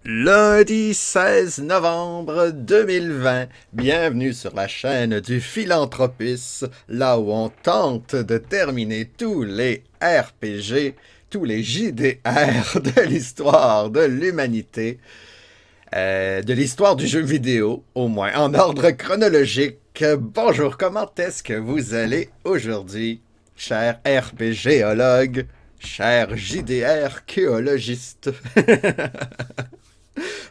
Lundi 16 novembre 2020, bienvenue sur la chaîne du Philanthropus, là où on tente de terminer tous les RPG, tous les JDR de l'histoire de l'humanité, de l'histoire du jeu vidéo, au moins en ordre chronologique. Bonjour, comment est-ce que vous allez aujourd'hui, cher RPGologue, cher JDR-kéologiste?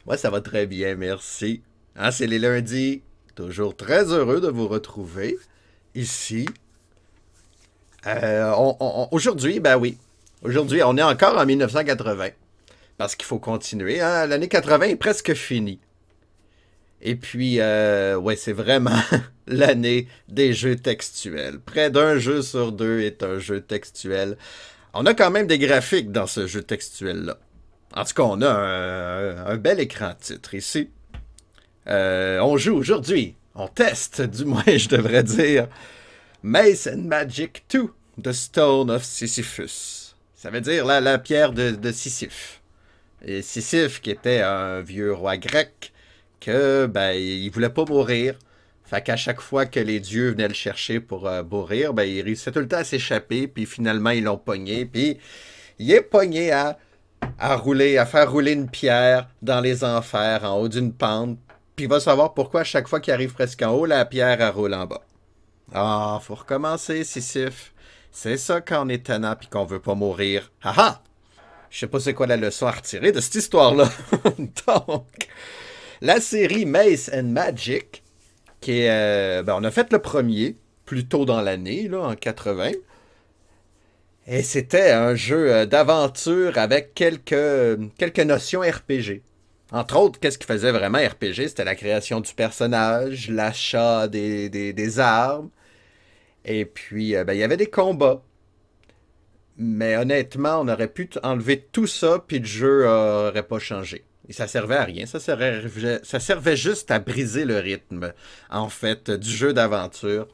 Moi, ça va très bien, merci. Hein, c'est les lundis. Toujours très heureux de vous retrouver ici. Aujourd'hui, ben oui. Aujourd'hui, on est encore en 1980. Parce qu'il faut continuer. Hein? L'année 80 est presque finie. Et puis, ouais, c'est vraiment l'année des jeux textuels. Près d'un jeu sur deux est un jeu textuel. On a quand même des graphiques dans ce jeu textuel-là. En tout cas, on a un bel écran titre ici. On joue aujourd'hui, on teste, du moins je devrais dire, Mace and Magic 2, The Stone of Sisyphus. Ça veut dire la pierre de Sisyphe. Et Sisyphe, qui était un vieux roi grec, que ben il voulait pas mourir. Fait qu'à chaque fois que les dieux venaient le chercher pour mourir, ben il réussissait tout le temps à s'échapper, puis finalement ils l'ont pogné, puis il est pogné à faire rouler une pierre dans les enfers en haut d'une pente, puis il va savoir pourquoi à chaque fois qu'il arrive presque en haut, la pierre elle roule en bas. Ah, faut recommencer, Sisyphe. C'est ça quand on est tannant puis qu'on veut pas mourir. Haha! Je sais pas c'est quoi la leçon à retirer de cette histoire-là. Donc, la série Mace and Magic, qui est... ben, on a fait le premier, plus tôt dans l'année, là, en 80. Et c'était un jeu d'aventure avec quelques notions RPG. Entre autres, qu'est-ce qui faisait vraiment RPG? C'était la création du personnage, l'achat des armes. Et puis, ben, il y avait des combats. Mais honnêtement, on aurait pu enlever tout ça, puis le jeu n'aurait pas changé. Et ça servait à rien. Ça servait juste à briser le rythme, en fait, du jeu d'aventure.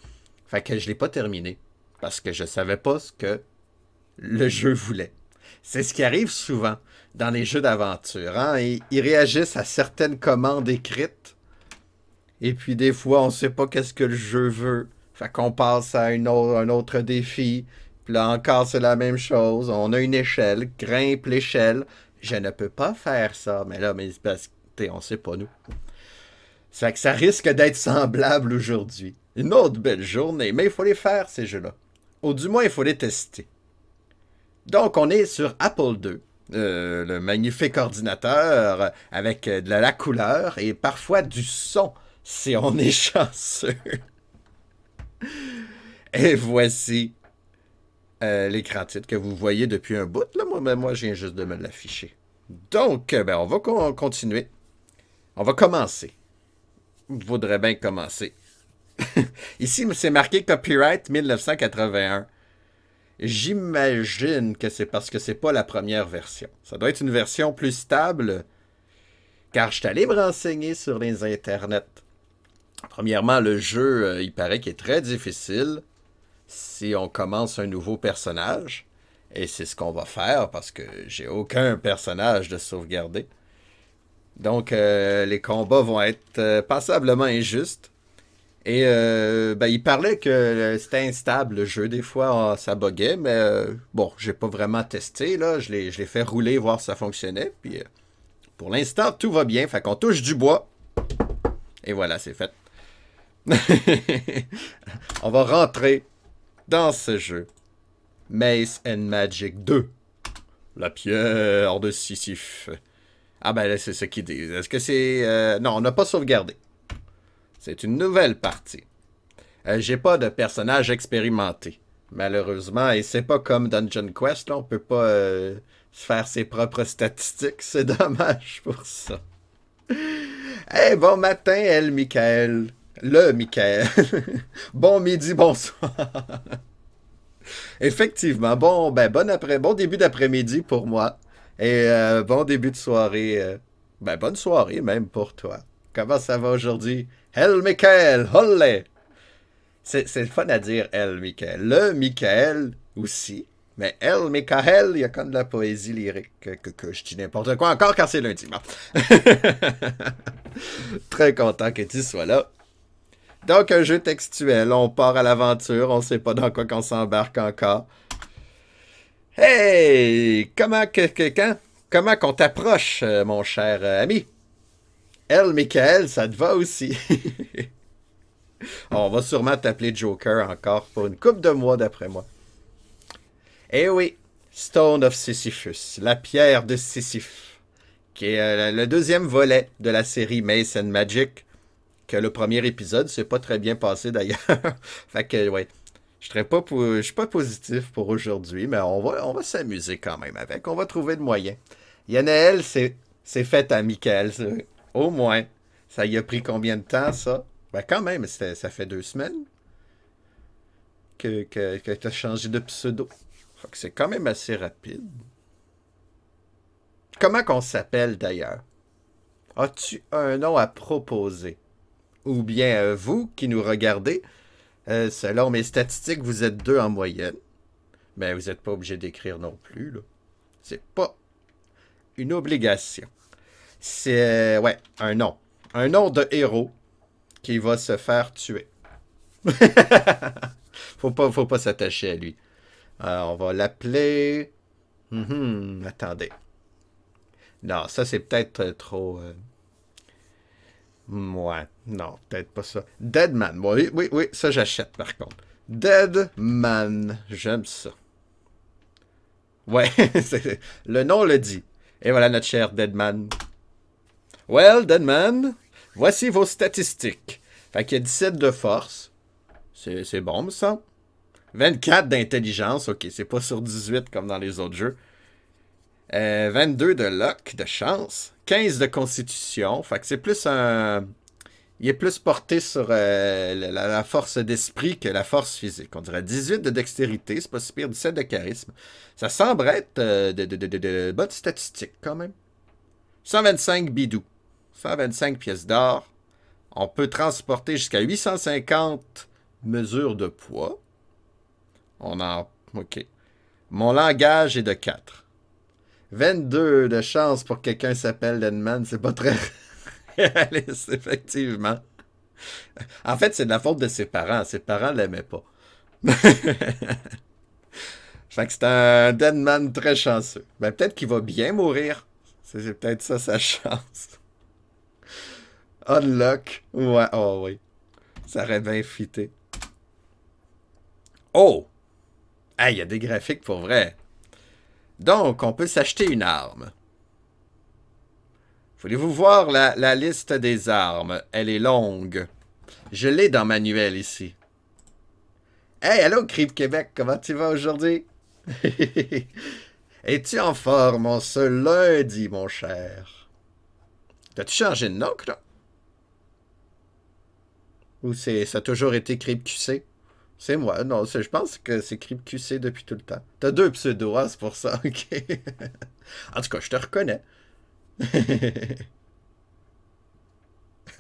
Fait que je l'ai pas terminé. Parce que je savais pas ce que le jeu voulait. C'est ce qui arrive souvent dans les jeux d'aventure. Hein? Ils réagissent à certaines commandes écrites. Et puis des fois, on sait pas qu'est-ce que le jeu veut. Fait qu'on passe à un autre défi. Puis là encore, c'est la même chose. On a une échelle, grimpe l'échelle. Je ne peux pas faire ça. Mais là, mais parce que on sait pas nous. Ça fait que ça risque d'être semblable aujourd'hui. Une autre belle journée. Mais il faut les faire, ces jeux-là. Ou du moins, il faut les tester. Donc, on est sur Apple II, le magnifique ordinateur avec de la couleur et parfois du son, si on est chanceux. Et voici l'écran titre que vous voyez depuis un bout. Là, moi, je viens juste de me l'afficher. Donc, ben, on va continuer. On va commencer. Vaudrait bien commencer. Ici, c'est marqué Copyright 1981. J'imagine que c'est parce que c'est pas la première version. Ça doit être une version plus stable, car je suis allé me renseigner sur les internets. Premièrement, le jeu, il paraît qu'il est très difficile si on commence un nouveau personnage. Et c'est ce qu'on va faire parce que j'ai aucun personnage de sauvegarder. Donc, les combats vont être passablement injustes. Et ben, il parlait que c'était instable le jeu. Des fois, ça buguait, mais bon, j'ai pas vraiment testé. Là. Je l'ai fait rouler, voir si ça fonctionnait. Puis pour l'instant, tout va bien. Fait qu'on touche du bois. Et voilà, c'est fait. On va rentrer dans ce jeu. Mace and Magic 2. La pierre de Sisyphe. Ah ben là, c'est ce qu'il dit. Est-ce que c'est... non, on n'a pas sauvegardé. C'est une nouvelle partie. J'ai pas de personnage expérimenté, malheureusement. Et c'est pas comme Dungeon Quest, là. On peut pas se faire ses propres statistiques. C'est dommage pour ça. Eh, bon matin, El Michael. Le Michael. Bon midi, bonsoir. Effectivement, bon début d'après-midi pour moi. Et bon début de soirée. Bonne soirée même pour toi. Comment ça va aujourd'hui? El Michael, hollé! C'est le fun à dire El Michael. Le Michael aussi, Mais elle, Michael, il y a comme de la poésie lyrique. Que je dis n'importe quoi encore quand c'est lundi. Bon. Très content que tu sois là. Donc, un jeu textuel. On part à l'aventure. On sait pas dans quoi qu'on s'embarque encore. Hey! Comment qu'on t'approche, mon cher ami? Elle, Michael, ça te va aussi. On va sûrement t'appeler Joker encore pour une couple de mois d'après moi. Eh oui, Stone of Sisyphus, la pierre de Sisyphe, qui est le deuxième volet de la série Mace and Magic, que le premier épisode s'est pas très bien passé d'ailleurs. Fait que, ouais, je suis pas positif pour aujourd'hui, mais on va s'amuser quand même avec. On va trouver le moyen. Yanaël, c'est fait à Michael, au moins. Ça y a pris combien de temps, ça? Ben quand même, ça fait 2 semaines que tu as changé de pseudo. Fait que c'est quand même assez rapide. Comment qu'on s'appelle d'ailleurs? As-tu un nom à proposer? Ou bien vous qui nous regardez, selon mes statistiques, vous êtes 2 en moyenne. Mais vous n'êtes pas obligé d'écrire non plus, là. C'est pas une obligation. C'est, ouais, un nom. Un nom de héros qui va se faire tuer. Faut pas s'attacher à lui. On va l'appeler... attendez. Non, ça c'est peut-être trop... Ouais, non, peut-être pas ça. Deadman, oui, ça j'achète par contre. Deadman, j'aime ça. Ouais, le nom le dit. Et voilà notre cher Deadman. Well, Deadman, voici vos statistiques. Fait qu'il y a 17 de force. C'est bon, me semble. 24 d'intelligence, ok, c'est pas sur 18 comme dans les autres jeux. 22 de luck, de chance. 15 de constitution, fait que c'est plus un... Il est plus porté sur la force d'esprit que la force physique. On dirait 18 de dextérité, c'est pas si pire, 17 de charisme. Ça semble être de bonnes statistiques quand même. 125 bidou. 125 pièces d'or. On peut transporter jusqu'à 850 mesures de poids. On en... OK. Mon langage est de 4. 22 de chance pour que quelqu'un s'appelle Deadman. C'est pas très réaliste, effectivement. En fait, c'est de la faute de ses parents. Ses parents l'aimaient pas. Fait que c'est un Deadman très chanceux. Ben, peut-être qu'il va bien mourir. C'est peut-être ça sa chance. Unlock. Ouais, oh oui. Ça aurait bien fité. Oh! Ah, il y a des graphiques pour vrai. Donc, on peut s'acheter une arme. Voulez-vous voir la liste des armes? Elle est longue. Je l'ai dans manuel ici. Hey, allô, Crib Québec, comment tu vas aujourd'hui? Es-tu en forme en ce lundi, mon cher? T'as-tu changé de nom, là? Ou ça a toujours été Crib QC? C'est moi, non, je pense que c'est Crib QC depuis tout le temps. T'as 2 pseudos, hein, c'est pour ça, ok. En tout cas, je te reconnais.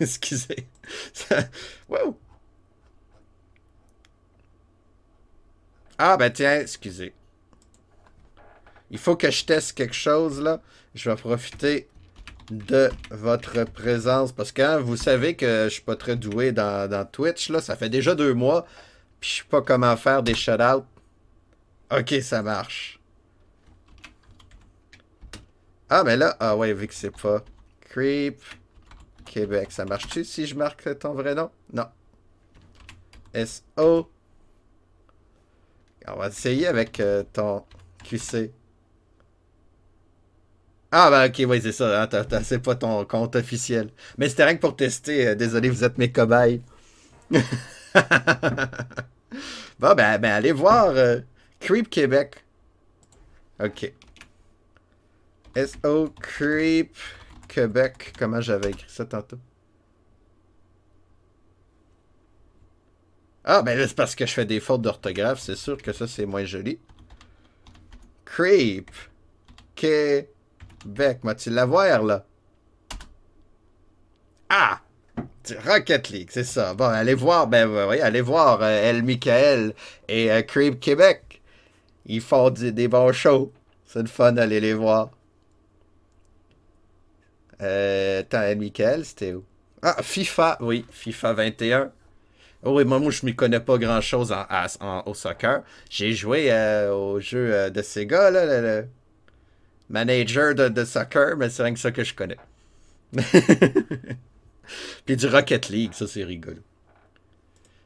Excusez. Wow. Ah, ben tiens, excusez. Il faut que je teste quelque chose, là. Je vais profiter de votre présence. Parce que hein, vous savez que je suis pas très doué dans Twitch, là. Ça fait déjà 2 mois. Puis je sais pas comment faire des shout-outs. Ok, ça marche. Ah, mais là, ah ouais, vu que c'est pas Creep Québec. Ça marche-tu si je marque ton vrai nom? Non. S-O. On va essayer avec ton QC. Ah, ben ok, oui, c'est ça. Hein, c'est pas ton compte officiel. Mais c'était rien que pour tester. Désolé, vous êtes mes cobayes. Bon, ben allez voir Creep Québec. Ok. S-O Creep Québec. Comment j'avais écrit ça tantôt? Ah, ben là, c'est parce que je fais des fautes d'orthographe. C'est sûr que ça, c'est moins joli. Creep Québec. M'as-tu la voir, là? Ah! Rocket League, c'est ça. Bon, allez voir, ben oui, allez voir El Michael et Creep Québec. Ils font des bons shows. C'est le fun d'aller les voir. Michael, c'était où? Ah, FIFA, oui, FIFA 21. Oh oui, moi, je m'y connais pas grand-chose au soccer. J'ai joué au jeu de Sega, là, le manager de soccer, mais c'est rien que ça que je connais. Puis du Rocket League, ça c'est rigolo.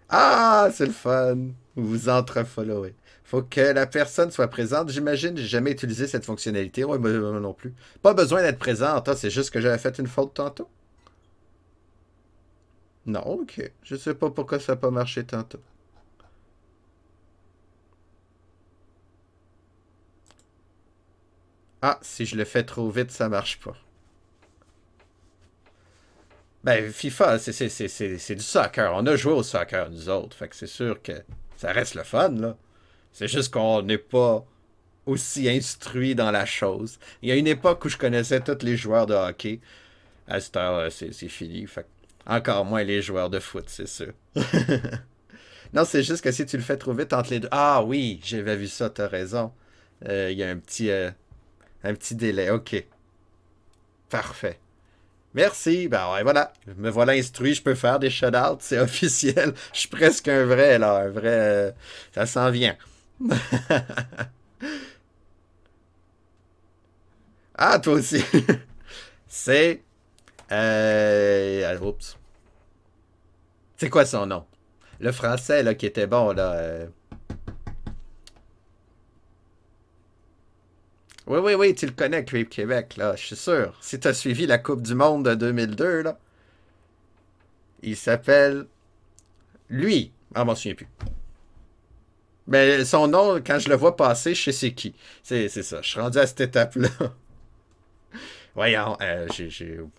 Ah, c'est le fun. Vous entrefollowez. Faut que la personne soit présente. J'imagine, j'ai jamais utilisé cette fonctionnalité. Ouais, moi non plus. Pas besoin d'être présente, hein, c'est juste que j'avais fait une faute tantôt. Non, ok. Je sais pas pourquoi ça n'a pas marché tantôt. Ah, si je le fais trop vite, ça marche pas. Ben, FIFA, c'est du soccer. On a joué au soccer, nous autres. Fait que c'est sûr que ça reste le fun, là. C'est juste qu'on n'est pas aussi instruit dans la chose. Il y a une époque où je connaissais tous les joueurs de hockey. À cette heure, c'est fini. Fait que encore moins les joueurs de foot, c'est sûr. Non, c'est juste que si tu le fais trop vite entre les deux. Ah oui, j'avais vu ça, t'as raison. Il y a un petit délai. Ok, parfait. Merci. Ben ouais, voilà. Me voilà instruit, je peux faire des shutouts, c'est officiel. Je suis presque un vrai, là. Un vrai. Ça s'en vient. Ah, toi aussi. C'est. Oups. C'est quoi son nom? Le français, là, qui était bon, là. Oui, oui, oui, tu le connais, Creep Québec, là, je suis sûr. Si tu as suivi la Coupe du Monde de 2002, là, il s'appelle. Lui. Ah, je m'en souviens plus. Mais son nom, quand je le vois passer, je sais c'est qui. C'est ça. Je suis rendu à cette étape-là. Voyons, j'ai oublié.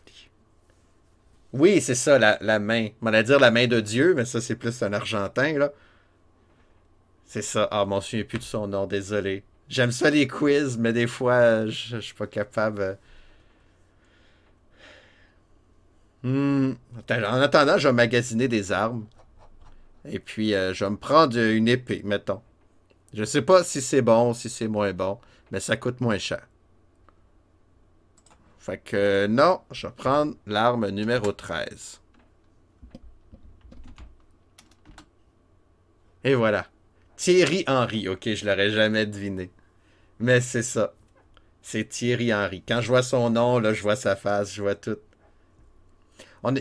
Oui, c'est ça, la main. On va dire la main de Dieu, mais ça, c'est plus un Argentin, là. C'est ça. Ah, je m'en souviens plus de son nom, désolé. J'aime ça les quiz, mais des fois, je suis pas capable. Attends, en attendant, je vais magasiner des armes. Et puis, je vais me prendre une épée, mettons. Je sais pas si c'est bon, si c'est moins bon, mais ça coûte moins cher. Fait que non, je vais prendre l'arme numéro 13. Et voilà. Thierry Henry. Ok, je l'aurais jamais deviné. Mais c'est ça. C'est Thierry Henry. Quand je vois son nom, là, je vois sa face, je vois tout.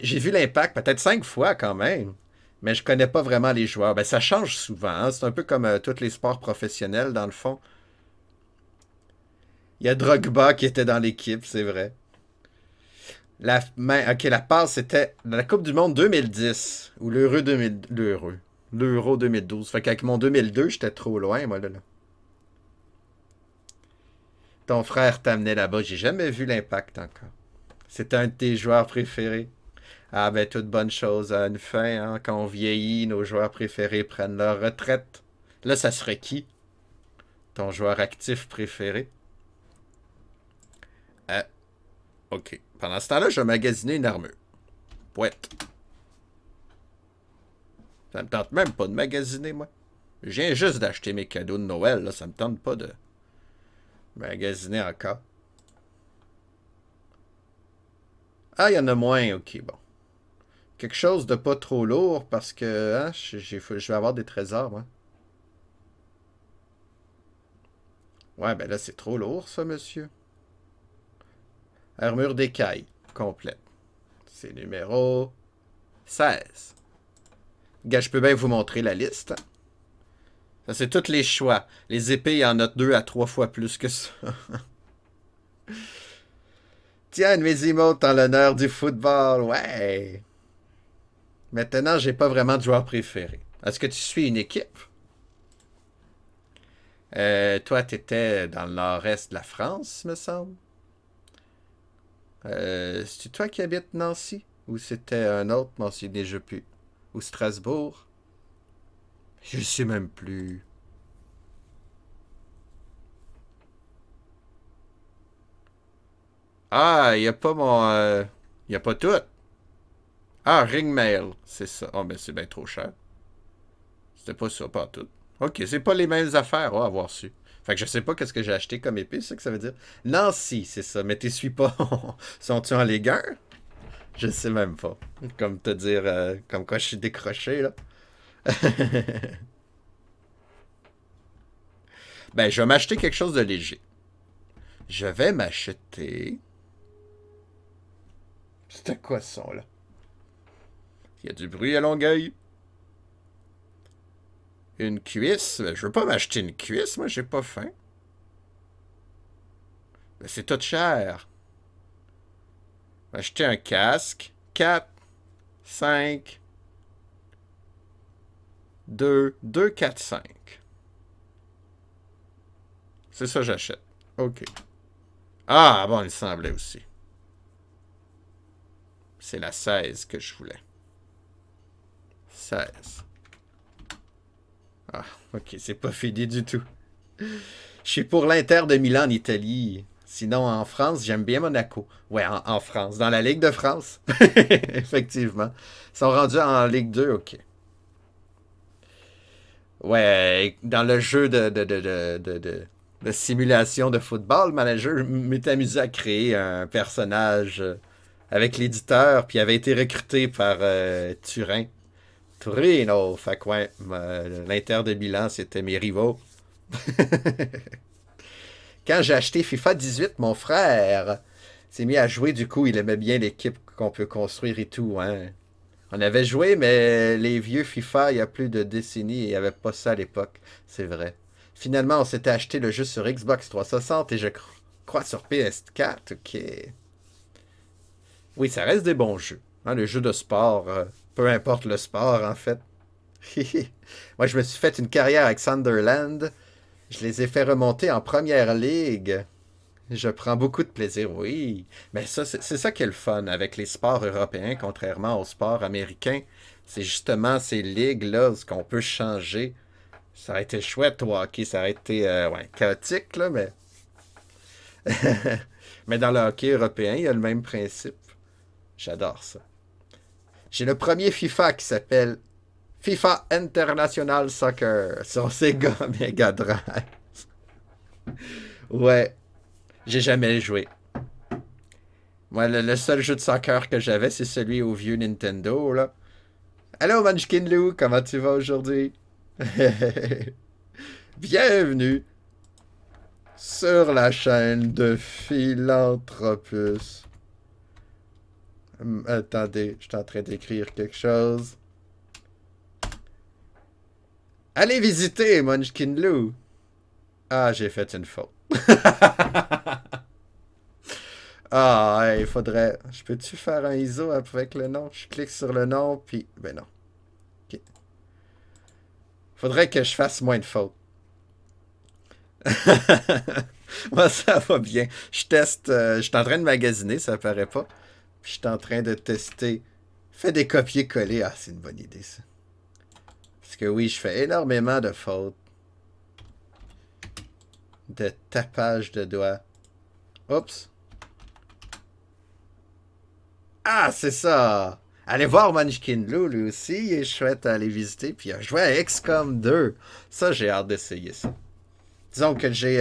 J'ai vu l'impact peut-être 5 fois quand même. Mais je connais pas vraiment les joueurs. Ben, ça change souvent, hein. C'est un peu comme tous les sports professionnels, dans le fond. Il y a Drogba qui était dans l'équipe, c'est vrai. Ok, la passe, c'était la Coupe du Monde 2010 ou l'Euro 2000, l'Euro 2012. Fait qu'avec mon 2002, j'étais trop loin, moi, là. Ton frère t'amenait là-bas. J'ai jamais vu l'impact encore. C'est un de tes joueurs préférés. Ah, ben, toute bonne chose a une fin, hein. Quand on vieillit, nos joueurs préférés prennent leur retraite. Là, ça serait qui? Ton joueur actif préféré? Ah, ok. Pendant ce temps-là, je vais magasiner une armure. Pouette. Ça me tente même pas de magasiner, moi. Je viens juste d'acheter mes cadeaux de Noël, là. Ça me tente pas de magasiner encore. Ah, il y en a moins, ok, bon. Quelque chose de pas trop lourd parce que hein, je vais avoir des trésors, moi. Ouais, ben là, c'est trop lourd, ça, monsieur. Armure d'écaille, complète. C'est numéro 16. Gars, je peux bien vous montrer la liste. Ça, c'est tous les choix. Les épées, il y en a 2 à 3 fois plus que ça. Tiens, mes emotes en l'honneur du football, ouais. Maintenant, j'ai pas vraiment de joueur préféré. Est-ce que tu suis une équipe? Toi, t'étais dans le nord-est de la France, me semble. C'est toi qui habites Nancy? Ou c'était un autre, m'en souviens déjà plus. Ou Strasbourg? Je sais même plus. Ah, il n'y a pas mon. Il n'y a pas tout. Ah, Ringmail, c'est ça. Oh, mais c'est bien trop cher. C'était pas ça, pas tout. Ok, c'est pas les mêmes affaires, avoir su. Fait que je sais pas qu'est-ce que j'ai acheté comme épée, c'est ça que ça veut dire. Nancy, c'est ça. Mais t'essuies pas. Sont-tu en Ligue 1? Je sais même pas. Comme te dire, comme quoi je suis décroché, là. Ben, je vais m'acheter quelque chose de léger. Je vais m'acheter... C'était quoi ce son-là? Il y a du bruit à Longueuil. Une cuisse? Ben, je veux pas m'acheter une cuisse, moi, j'ai pas faim. Ben, c'est tout cher. Acheter un casque. 4, 5, 2, 2, 4, 5. C'est ça que j'achète. OK. Ah, bon, il semblait aussi. C'est la 16 que je voulais. 16. Ah, OK, c'est pas fini du tout. Je suis pour l'Inter de Milan en Italie. Sinon, en France, j'aime bien Monaco. Ouais, en France. Dans la Ligue de France. Effectivement. Ils sont rendus en Ligue 2, OK. Ouais, dans le jeu de simulation de football, le manager m'était amusé à créer un personnage avec l'éditeur, puis il avait été recruté par Turin. Turino. Fait que ouais, l'Inter de Milan, c'était mes rivaux. Quand j'ai acheté FIFA 18, mon frère s'est mis à jouer. Du coup, il aimait bien l'équipe qu'on peut construire et tout. Hein. On avait joué, mais les vieux FIFA, il y a plus de décennies, il n'y avait pas ça à l'époque. C'est vrai. Finalement, on s'était acheté le jeu sur Xbox 360 et je crois sur PS4. OK. Oui, ça reste des bons jeux. Hein, le jeu de sport, peu importe le sport, en fait. Moi, je me suis fait une carrière avec Sunderland. Je les ai fait remonter en première ligue. Je prends beaucoup de plaisir, oui. Mais ça, c'est ça qui est le fun avec les sports européens, contrairement aux sports américains. C'est justement ces ligues-là, ce qu'on peut changer. Ça aurait été chouette au hockey, ça aurait été ouais, chaotique, là, mais... mais dans le hockey européen, il y a le même principe. J'adore ça. J'ai le premier FIFA qui s'appelle FIFA International Soccer sur Sega Mega Drive. Ouais, j'ai jamais joué. Moi, le seul jeu de soccer que j'avais, c'est celui au vieux Nintendo, là. Allô, Munchkin Lou, comment tu vas aujourd'hui? Bienvenue sur la chaîne de Philanthropus. Attendez, je suis en train d'écrire quelque chose. Allez visiter Munchkin Lou. Ah, j'ai fait une faute. Ah, il faudrait... Je peux-tu faire un ISO avec le nom? Je clique sur le nom, puis... Ben non. OK. Faudrait que je fasse moins de fautes. Moi, ça va bien. Je teste... je suis en train de magasiner, ça paraît pas. Puis je suis en train de tester... Fais des copier-coller. Ah, c'est une bonne idée, ça. Parce que oui, je fais énormément de fautes. De tapage de doigts. Oups. Ah, c'est ça! Allez voir Munchkin Lou, lui aussi, il est chouette à aller visiter. Puis il a joué à XCOM 2. Ça, j'ai hâte d'essayer ça. Disons que j'ai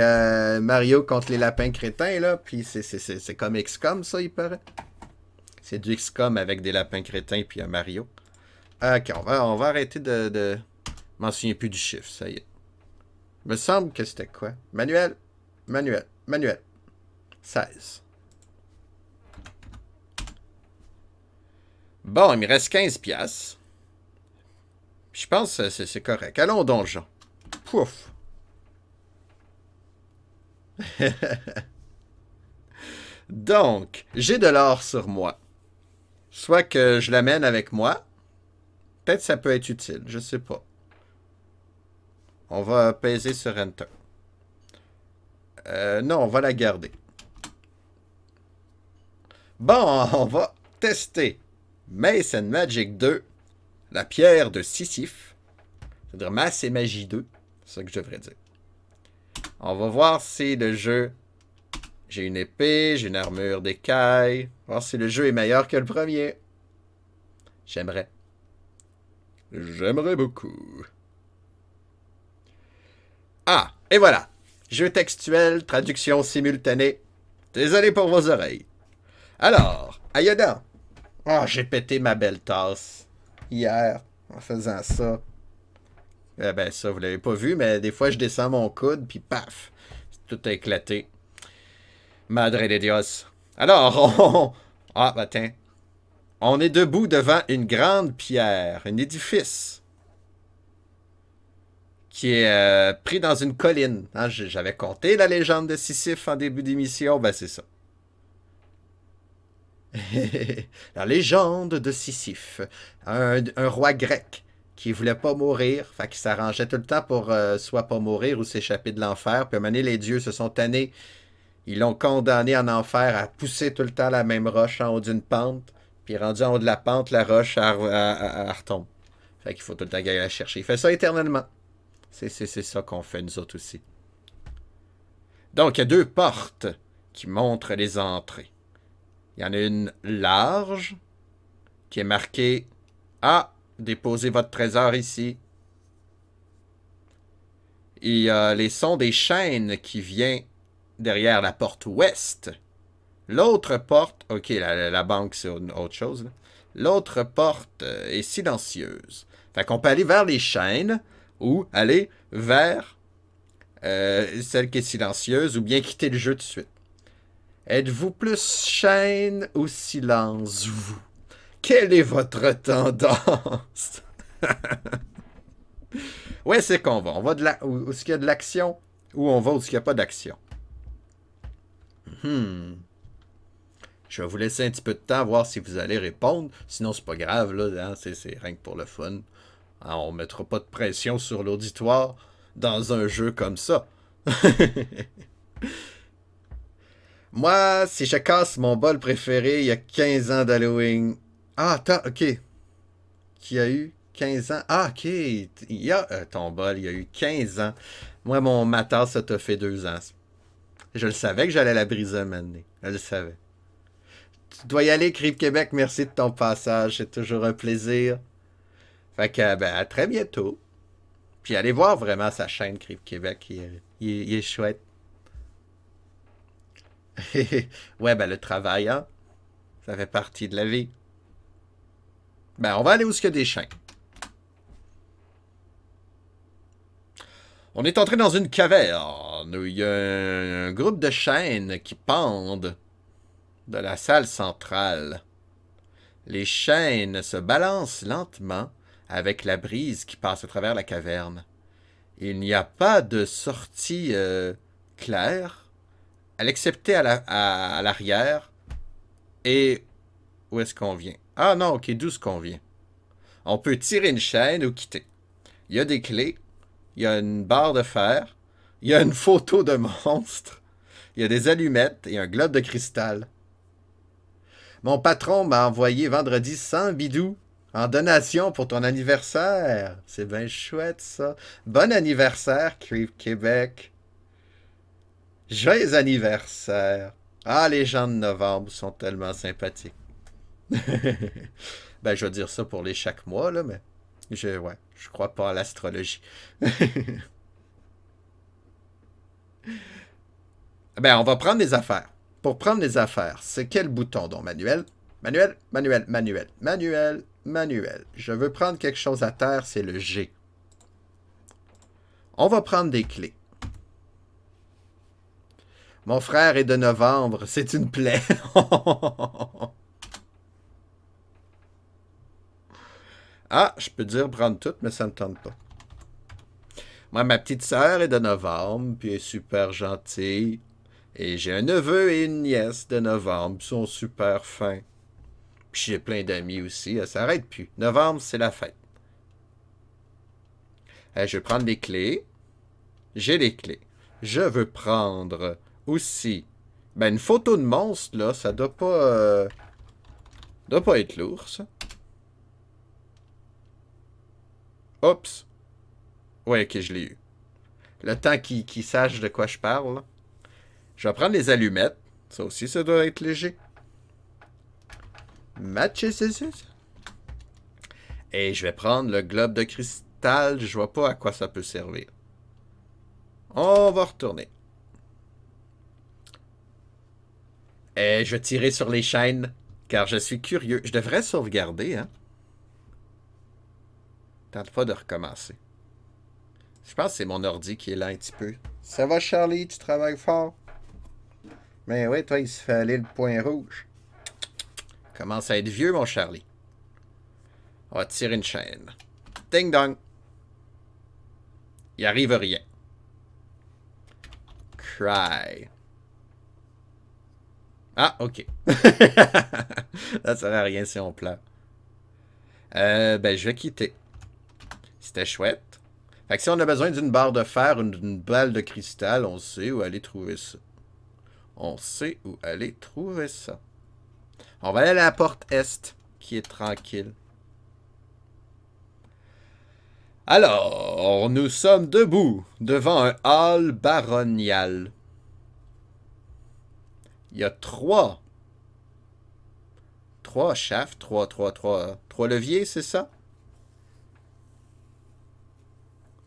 Mario contre les lapins crétins, là. Puis c'est comme XCOM, ça, il paraît. C'est du XCOM avec des lapins crétins puis un Mario. Ok, on va arrêter de... m'en souviens plus du chiffre, ça y est. Me semble que c'était quoi? Manuel. 16. Bon, il me reste 15 piastres. Je pense que c'est correct. Allons au donjon. Pouf. Donc, j'ai de l'or sur moi. Soit que je l'amène avec moi. Peut-être ça peut être utile, je sais pas. On va peser sur Enter. Non, on va la garder. Bon, on va tester. Mace and Magic 2. La pierre de Sisyphe. C'est-à-dire Masse et Magie 2. C'est ça que je devrais dire. On va voir si le jeu... J'ai une épée, j'ai une armure d'écaille. Voir si le jeu est meilleur que le premier. J'aimerais. J'aimerais beaucoup. Ah, et voilà. Jeu textuel, traduction simultanée. Désolé pour vos oreilles. Alors, Ayada. Oh, j'ai pété ma belle tasse. Hier, en faisant ça. Eh ben ça, vous l'avez pas vu, mais des fois, je descends mon coude, puis paf, tout a éclaté. Madre de Dios. Alors, Ah, bah tiens. On est debout devant une grande pierre, un édifice, qui est pris dans une colline. Hein, j'avais compté la légende de Sisyphe en début d'émission, ben c'est ça. La légende de Sisyphe. Un roi grec qui voulait pas mourir, fait qu'il s'arrangeait tout le temps pour soit pas mourir ou s'échapper de l'enfer. Puis à un moment donné, les dieux se sont tannés. Ils l'ont condamné en enfer à pousser tout le temps la même roche en haut d'une pente. Puis rendu en haut de la pente, la roche retombe. Fait qu'il faut tout le temps aller la chercher. Il fait ça éternellement. C'est ça qu'on fait nous autres aussi. Donc, il y a deux portes qui montrent les entrées. Il y en a une large qui est marquée « Ah, déposez votre trésor ici ». Il y a les sons des chaînes qui viennent derrière la porte ouest. L'autre porte... Ok, la banque, c'est autre chose. L'autre porte est silencieuse. Fait qu'on peut aller vers les chaînes ou aller vers celle qui est silencieuse ou bien quitter le jeu tout de suite. Êtes-vous plus chaîne ou silence, vous? Quelle est votre tendance? Où est-ce qu'on va? On va où est-ce qu'il y a de l'action ou on va où est-ce qu'il n'y a pas d'action? Je vais vous laisser un petit peu de temps, voir si vous allez répondre. Sinon, c'est pas grave, là, hein, c'est rien que pour le fun. Hein, on ne mettra pas de pression sur l'auditoire dans un jeu comme ça. Moi, si je casse mon bol préféré, il y a 15 ans d'Halloween. Ah, attends, ok. Qui a eu 15 ans? Ah, ok. Il y a ton bol, il y a eu 15 ans. Moi, ma tasse, ça t'a fait 2 ans. Je le savais que j'allais la briser un moment donné. Je le savais. Tu dois y aller, Crip Québec. Merci de ton passage. C'est toujours un plaisir. Fait que, ben, à très bientôt. Puis allez voir vraiment sa chaîne Crip Québec. Il est chouette. Ouais, ben, le travail, hein, ça fait partie de la vie. Ben, on va aller où il y a des chaînes. On est entré dans une caverne où il y a un groupe de chaînes qui pendent de la salle centrale. Les chaînes se balancent lentement avec la brise qui passe à travers la caverne. Il n'y a pas de sortie claire, à l'excepter à l'arrière. Et où est-ce qu'on vient? Ah non, ok, d'où est-ce qu'on vient? On peut tirer une chaîne ou quitter. Il y a des clés, il y a une barre de fer, il y a une photo de monstre, il y a des allumettes et un globe de cristal. Mon patron m'a envoyé vendredi 100 bidous en donation pour ton anniversaire. C'est bien chouette, ça. Bon anniversaire, Crip Québec. Joyeux anniversaire. Ah, les gens de novembre sont tellement sympathiques. Ben, je vais dire ça pour les chaque mois, là, mais je crois pas à l'astrologie. Ben, on va prendre les affaires. Pour prendre les affaires, c'est quel bouton, donc, manuel? Manuel, manuel, manuel, manuel, manuel. Je veux prendre quelque chose à terre, c'est le G. On va prendre des clés. Mon frère est de novembre, c'est une plaie. Ah, je peux dire prendre tout, mais ça ne me tente pas. Moi, ma petite sœur est de novembre, puis elle est super gentille. Et j'ai un neveu et une nièce de novembre, ils sont super fins. Puis j'ai plein d'amis aussi, ça s'arrête plus. Novembre, c'est la fête. Je vais prendre les clés. J'ai les clés. Je veux prendre aussi ben, une photo de monstre, là, ça doit pas être lourd, ça. Oups. Ouais, ok, je l'ai eu. Le temps qu'il sache de quoi je parle. Là. Je vais prendre les allumettes. Ça aussi, ça doit être léger. Matches. Et je vais prendre le globe de cristal. Je vois pas à quoi ça peut servir. On va retourner. Je vais tirer sur les chaînes, car je suis curieux. Je devrais sauvegarder, hein. Tente pas de recommencer. Je pense que c'est mon ordi qui est là un petit peu. Ça va, Charlie? Tu travailles fort? Mais oui, toi, il se fait aller le point rouge. Commence à être vieux, mon Charlie. On va tirer une chaîne. Ding dong. Il arrive rien. Cry. Ah, ok. Ça sert à rien si on pleure. Ben, je vais quitter. C'était chouette. Fait que si on a besoin d'une barre de fer, d'une balle de cristal, on sait où aller trouver ça. On sait où aller trouver ça. On va aller à la porte est, qui est tranquille. Alors, nous sommes debout, devant un hall baronial. Il y a trois shafts, trois leviers, c'est ça?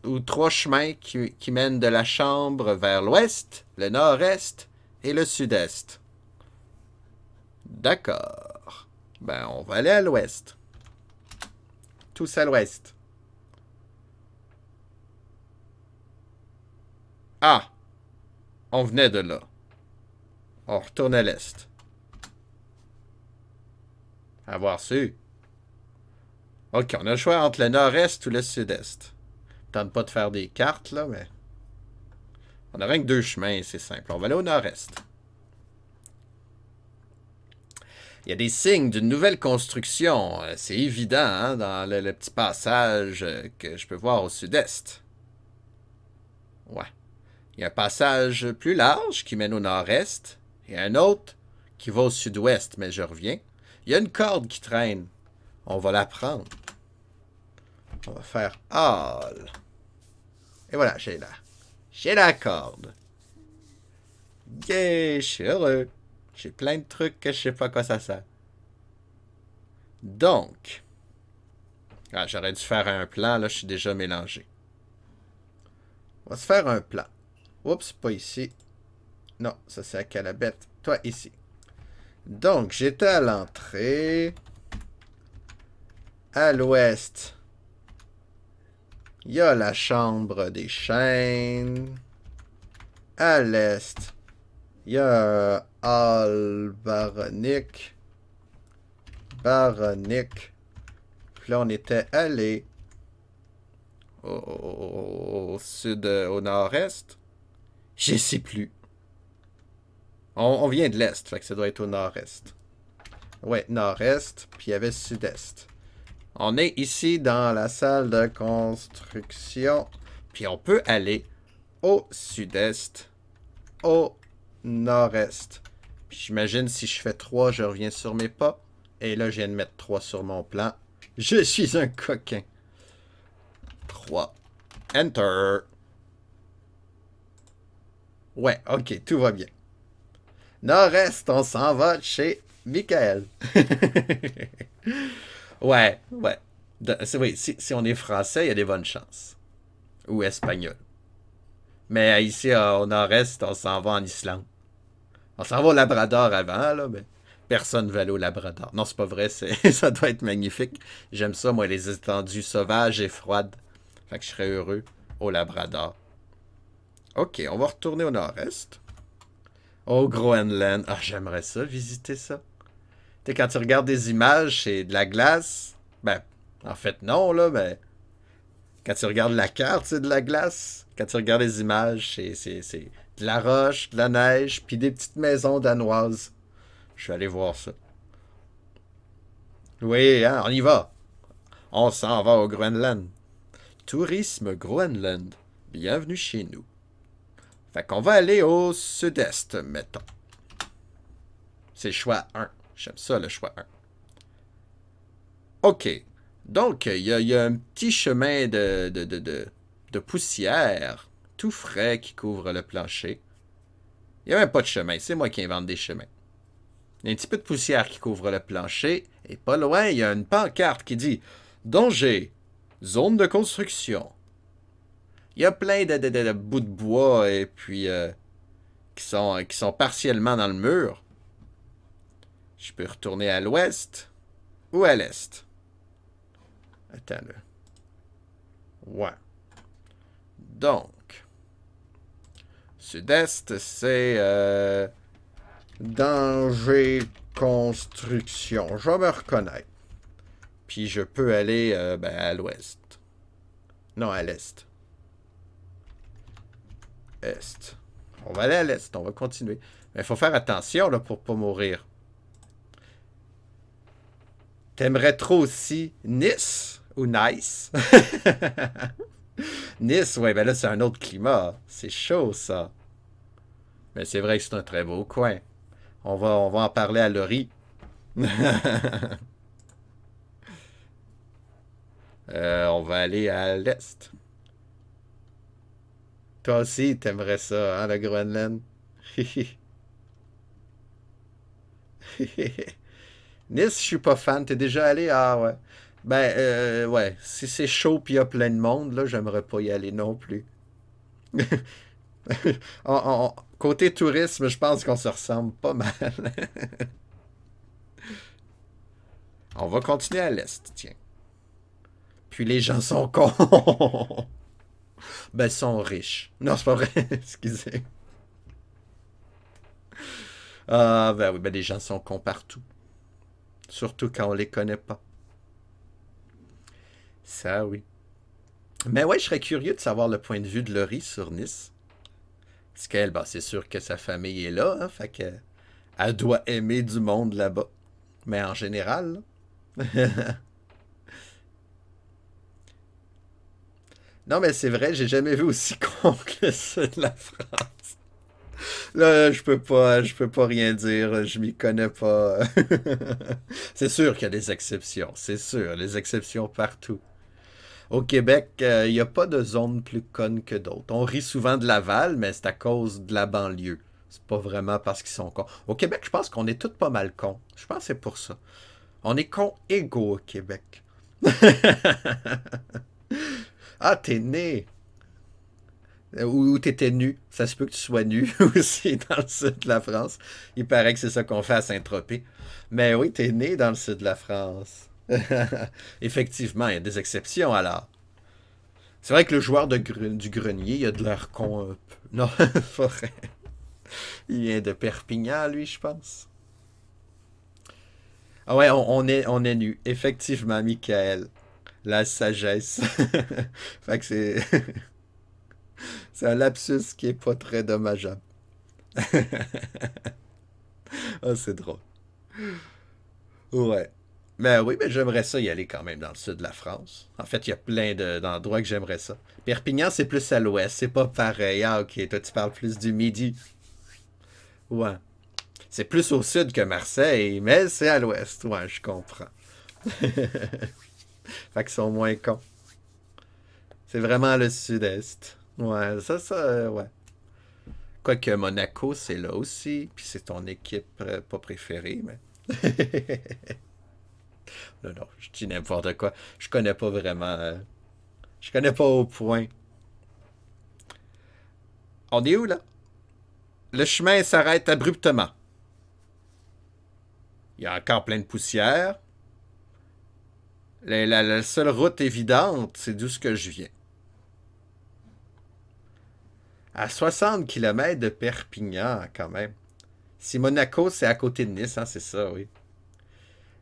Ou trois chemins qui mènent de la chambre vers l'ouest, le nord-est et le sud-est. D'accord. Ben, on va aller à l'ouest. Tous à l'ouest. Ah! On venait de là. On retourne à l'est. Avoir su. Ok, on a le choix entre le nord-est ou le sud-est. Tente pas de faire des cartes, là, mais... On a rien que deux chemins, c'est simple. On va aller au nord-est. Il y a des signes d'une nouvelle construction. C'est évident, hein, dans le petit passage que je peux voir au sud-est. Ouais. Il y a un passage plus large qui mène au nord-est et un autre qui va au sud-ouest, mais je reviens. Il y a une corde qui traîne. On va la prendre. On va faire all. Et voilà, j'ai la corde. Yeah, je suis heureux. J'ai plein de trucs que je sais pas à quoi ça sert. Donc. Ah, j'aurais dû faire un plan, là, je suis déjà mélangé. On va se faire un plan. Oups, pas ici. Non, ça c'est à Calabette. Toi, ici. Donc, j'étais à l'entrée. À l'ouest, il y a la chambre des chaînes. À l'est, il y a un hall baronique. Puis là, on était allé au sud, au nord-est. Je sais plus. On vient de l'est, fait que ça doit être au nord-est. Ouais, nord-est, puis il y avait sud-est. On est ici dans la salle de construction. Puis on peut aller au sud-est, au nord-est. Puis j'imagine si je fais 3, je reviens sur mes pas. Et là, je viens de mettre 3 sur mon plan. Je suis un coquin. 3. Enter. Ouais, ok, tout va bien. Nord-est, on s'en va chez Michael. Ouais. Oui, si on est français, il y a des bonnes chances. Ou espagnol. Mais ici, au nord-est, on s'en va en Islande. On s'en va au Labrador avant, là, mais personne ne veut aller au Labrador. Non, c'est pas vrai, ça doit être magnifique. J'aime ça, moi, les étendues sauvages et froides. Fait que je serais heureux au Labrador. Ok, on va retourner au nord-est. Au Groenland. Ah, j'aimerais ça, visiter ça. Tu sais, quand tu regardes des images, c'est de la glace. Ben, en fait, non, là, mais... Quand tu regardes la carte, c'est de la glace. Quand tu regardes les images, c'est de la roche, de la neige, puis des petites maisons danoises. Je vais aller voir ça. Oui, hein, on y va. On s'en va au Groenland. Tourisme Groenland. Bienvenue chez nous. Fait qu'on va aller au sud-est, mettons. C'est le choix 1. J'aime ça, le choix 1. OK. Donc, il y a un petit chemin de poussière, tout frais, qui couvre le plancher. Il n'y a même pas de chemin. C'est moi qui invente des chemins. Il y a un petit peu de poussière qui couvre le plancher. Et pas loin, il y a une pancarte qui dit « Danger, zone de construction ». Il y a plein de bouts de bois et puis qui sont partiellement dans le mur. Je peux retourner à l'ouest ou à l'est. Attends là. Ouais. Donc, sud-est, c'est danger construction. Je vais me reconnaître. Puis je peux aller ben, à l'ouest. Non, à l'est. Est. On va aller à l'est, on va continuer. Mais il faut faire attention là, pour pas mourir. T'aimerais trop aussi Nice ou Nice? Nice, ouais, ben là, c'est un autre climat. C'est chaud, ça. Mais c'est vrai que c'est un très beau coin. On va en parler à Laurie. On va aller à l'est. Toi aussi, t'aimerais ça, hein, le Groenland? Nice, je suis pas fan. T'es déjà allé? Ah ouais. Ben, ouais. Si c'est chaud pis y a plein de monde, là, j'aimerais pas y aller non plus. Côté tourisme, je pense qu'on se ressemble pas mal. On va continuer à l'est, tiens. Puis les gens sont cons. Ben, ils sont riches. Non, c'est pas vrai. Excusez. Ah, ben oui, ben les gens sont cons partout. Surtout quand on les connaît pas. Ça, oui. Mais ouais, je serais curieux de savoir le point de vue de Laurie sur Nice. Parce qu'elle, bah, c'est sûr que sa famille est là, hein, fait que elle doit aimer du monde là-bas. Mais en général, là. Non, mais c'est vrai, j'ai jamais vu aussi con que ça de la France. Là, je peux pas rien dire, je m'y connais pas. C'est sûr qu'il y a des exceptions, c'est sûr, les exceptions partout. Au Québec, il n'y a pas de zone plus conne que d'autres. On rit souvent de Laval, mais c'est à cause de la banlieue. C'est pas vraiment parce qu'ils sont cons. Au Québec, je pense qu'on est tous pas mal cons. Je pense que c'est pour ça. On est cons égaux au Québec. Ah, t'es né. Ou t'étais nu. Ça se peut que tu sois nu aussi dans le sud de la France. Il paraît que c'est ça qu'on fait à Saint-Tropez. Mais oui, t'es né dans le sud de la France. Effectivement, il y a des exceptions alors. C'est vrai que le joueur du grenier, il a de l'air con un peu. Non, pas vrai. Il vient de Perpignan, lui, je pense. Ah ouais, on est nu. Effectivement, Michael. La sagesse. Fait que c'est... c'est un lapsus qui est pas très dommageable. Ah, c'est drôle. Ouais. Mais oui, mais j'aimerais ça y aller quand même dans le sud de la France. En fait, il y a plein d'endroits que j'aimerais ça. Perpignan, c'est plus à l'ouest, c'est pas pareil. Ah, ok, toi tu parles plus du midi. Ouais. C'est plus au sud que Marseille, mais c'est à l'ouest. Ouais, je comprends. Fait qu'ils sont moins cons. C'est vraiment le sud-est. Ouais, ouais. Quoique Monaco, c'est là aussi. Puis c'est ton équipe pas préférée, mais. Non, non, je dis n'importe quoi. Je connais pas vraiment. Je connais pas au point. On est où, là? Le chemin s'arrête abruptement. Il y a encore plein de poussière. La seule route évidente, c'est d'où ce que je viens. À 60 km de Perpignan, quand même. Si Monaco, c'est à côté de Nice, hein, c'est ça, oui.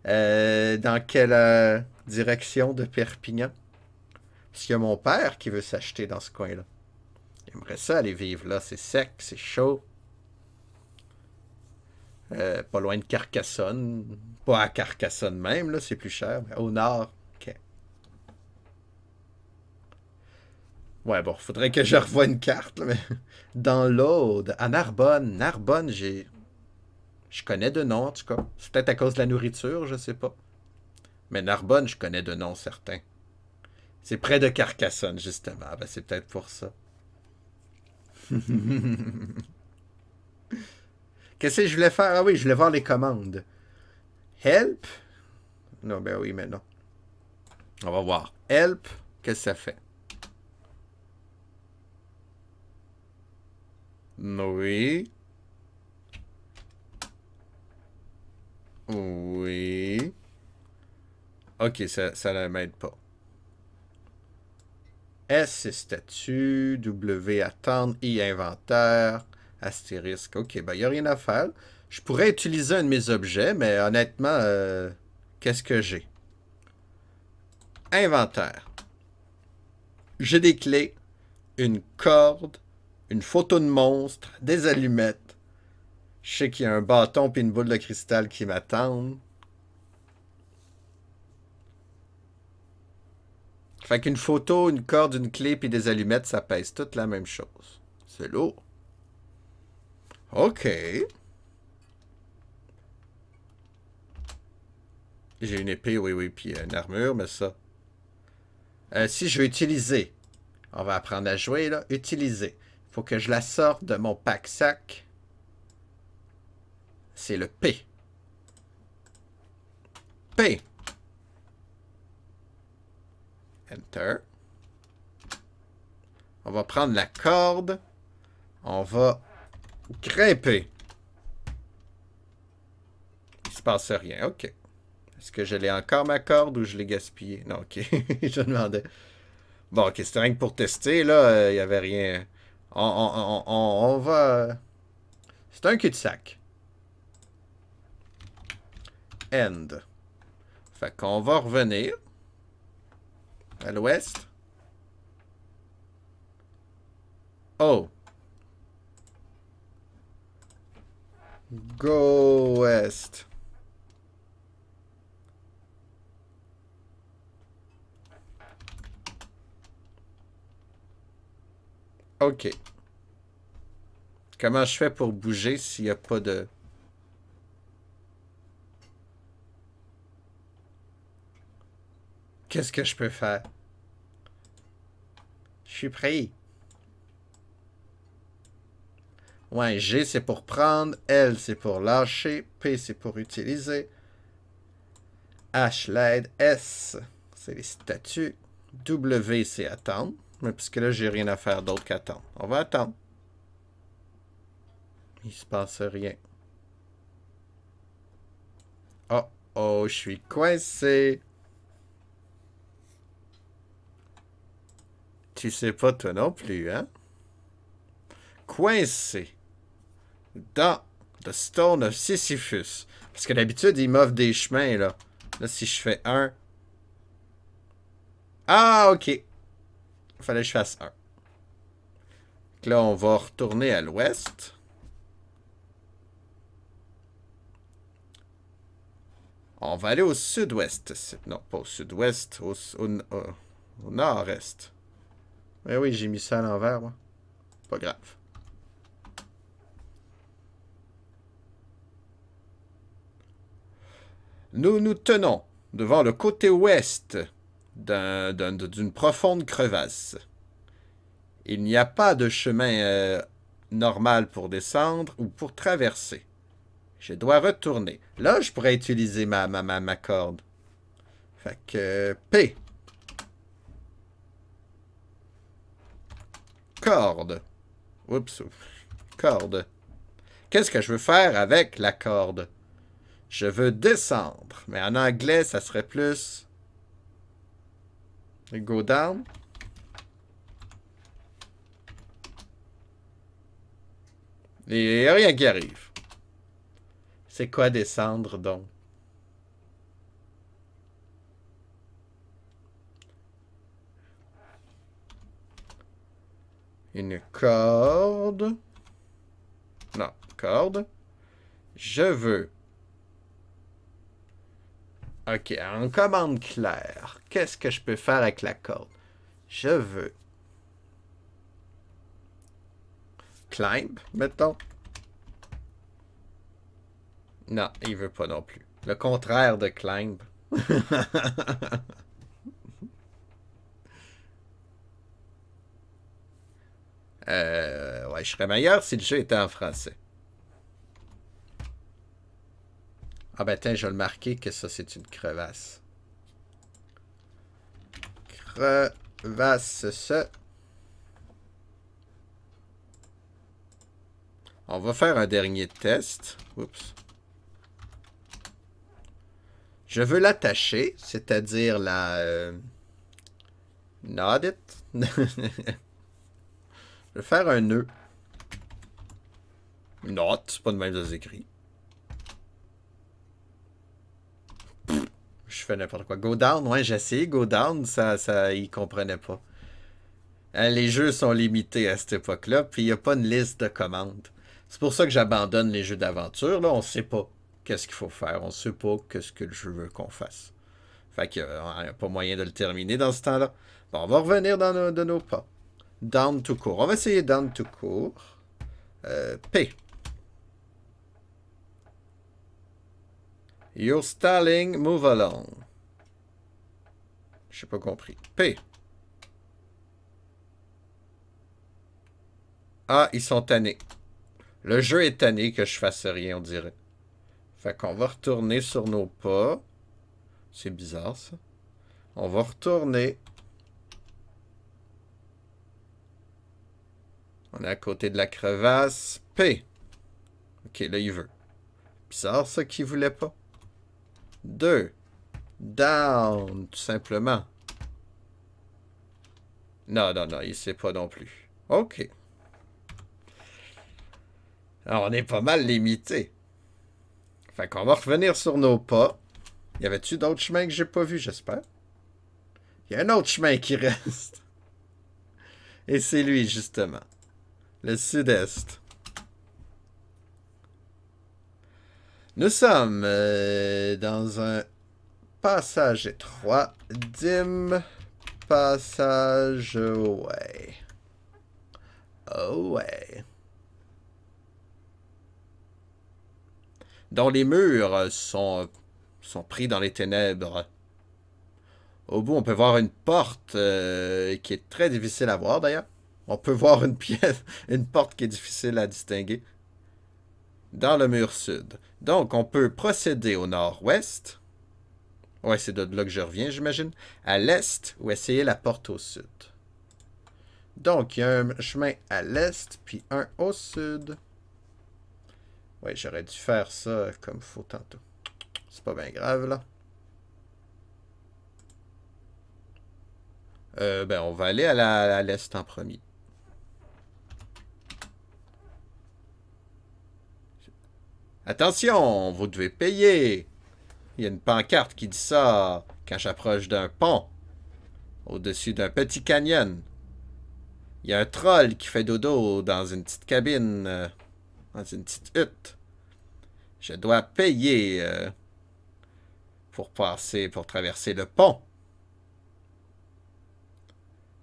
Dans quelle direction de Perpignan? Parce qu'il y a mon père qui veut s'acheter dans ce coin-là. Il aimerait ça aller vivre là. C'est sec, c'est chaud. Pas loin de Carcassonne. Pas à Carcassonne même, là, c'est plus cher. Mais au nord, ok. Ouais, bon, faudrait que je revoie une carte, là, mais dans l'Aude, à Narbonne. Narbonne, je connais de nom, en tout cas. C'est peut-être à cause de la nourriture, je sais pas. Mais Narbonne, je connais de nom certains. C'est près de Carcassonne, justement. Ben, c'est peut-être pour ça. Qu'est-ce que je voulais faire? Ah oui, je voulais voir les commandes. Help? Non, ben oui, mais non. On va voir. Help, qu'est-ce que ça fait? Oui. Oui. Ok, ça ne m'aide pas. S, c'est statut. W, attendre. I, inventaire. Astérisque. Ok, ben, il n'y a rien à faire. Je pourrais utiliser un de mes objets, mais honnêtement, qu'est-ce que j'ai? Inventaire. J'ai des clés, une corde, une photo de monstre, des allumettes. Je sais qu'il y a un bâton puis une boule de cristal qui m'attendent. Fait qu'une photo, une corde, une clé puis des allumettes, ça pèse toute la même chose. C'est lourd. OK. J'ai une épée, oui, puis une armure, mais ça. Si je veux utiliser, on va apprendre à jouer, là. Utiliser. Faut que je la sorte de mon pack-sac. C'est le P. P. Enter. On va prendre la corde. On va grimper. Il se passe rien. OK. Est-ce que je l'ai encore ma corde ou je l'ai gaspillée? Non, OK. Je demandais. Bon, OK, c'était rien que pour tester, là. Il n'y avait rien. On va... C'est un cul-de-sac. End. Fait qu'on va revenir à l'ouest. Oh. Go west. OK. Comment je fais pour bouger s'il n'y a pas de... Qu'est-ce que je peux faire? Je suis prêt. Ouais, G, c'est pour prendre. L, c'est pour lâcher. P, c'est pour utiliser. H, l'aide. S, c'est les statuts. W, c'est attendre. Mais puisque là, j'ai rien à faire d'autre qu'attendre. On va attendre. Il se passe rien. Oh, oh, je suis coincé. Tu sais pas toi non plus, hein? Coincé. Dans The Stone of Sisyphus. Parce que d'habitude, il m'offre des chemins, là. Là, si je fais un... Ah, OK. Il fallait que je fasse un. Donc là, on va retourner à l'ouest. On va aller au sud-ouest. Non, pas au sud-ouest, au nord-est. Mais oui, j'ai mis ça à l'envers, moi. Pas grave. Nous nous tenons devant le côté ouest d'une profonde crevasse. Il n'y a pas de chemin normal pour descendre ou pour traverser. Je dois retourner. Là, je pourrais utiliser ma corde. Fait que P. Corde. Oups. Corde. Qu'est-ce que je veux faire avec la corde? Je veux descendre. Mais en anglais, ça serait plus... Go down. Et il n'y a rien qui arrive. C'est quoi descendre, donc? Une corde. Non, corde. Je veux. OK, en commande claire, qu'est-ce que je peux faire avec la corde? Je veux. Climb, mettons. Non, il veut pas non plus. Le contraire de climb. Ouais, je serais meilleur si le jeu était en français. Ah ben tiens, je vais le marquer que ça, c'est une crevasse. Crevasse, ça. On va faire un dernier test. Oups. Je veux l'attacher, c'est-à-dire la... knot it. Je vais faire un nœud. Knot, c'est pas de même que ça s'écrit. Je fais n'importe quoi. Go down, ouais, j'ai essayé go down, il comprenait pas. Hein, les jeux sont limités à cette époque-là, puis il n'y a pas une liste de commandes. C'est pour ça que j'abandonne les jeux d'aventure. Là, on sait pas qu'est-ce qu'il faut faire. On sait pas qu'est-ce que le jeu veut qu'on fasse. Fait qu'il n'y a pas moyen de le terminer dans ce temps-là. Bon, on va revenir dans de nos pas. Down to court. On va essayer down to court. P. You're stalling, move along. J'ai pas compris. P. Ah, ils sont tannés. Le jeu est tanné que je fasse rien, on dirait. Fait qu'on va retourner sur nos pas. C'est bizarre, ça. On va retourner. On est à côté de la crevasse. P. Ok, là, il veut. Bizarre, ça, qu'il voulait pas. 2. Down, tout simplement. Non, non, non, il sait pas non plus. Ok. Alors, on est pas mal limité. Fait qu'on va revenir sur nos pas. Y avait-tu d'autres chemins que j'ai pas vus, j'espère? Il y a un autre chemin qui reste. Et c'est lui, justement. Le sud-est. Nous sommes dans un passage étroit. Dim. Passage away. Away. Dont les murs sont pris dans les ténèbres. Au bout, on peut voir une porte qui est très difficile à voir, d'ailleurs. On peut voir une pièce, une porte qui est difficile à distinguer. Dans le mur sud. Donc, on peut procéder au nord-ouest. Ouais, c'est de là que je reviens, j'imagine. À l'est, ou essayer la porte au sud. Donc, il y a un chemin à l'est, puis un au sud. Ouais, j'aurais dû faire ça comme il faut tantôt. C'est pas bien grave, là. Ben, on va aller à l'est en premier. Attention, vous devez payer. Il y a une pancarte qui dit ça quand j'approche d'un pont, au-dessus d'un petit canyon. Il y a un troll qui fait dodo dans une petite cabine, dans une petite hutte. Je dois payer pour traverser le pont.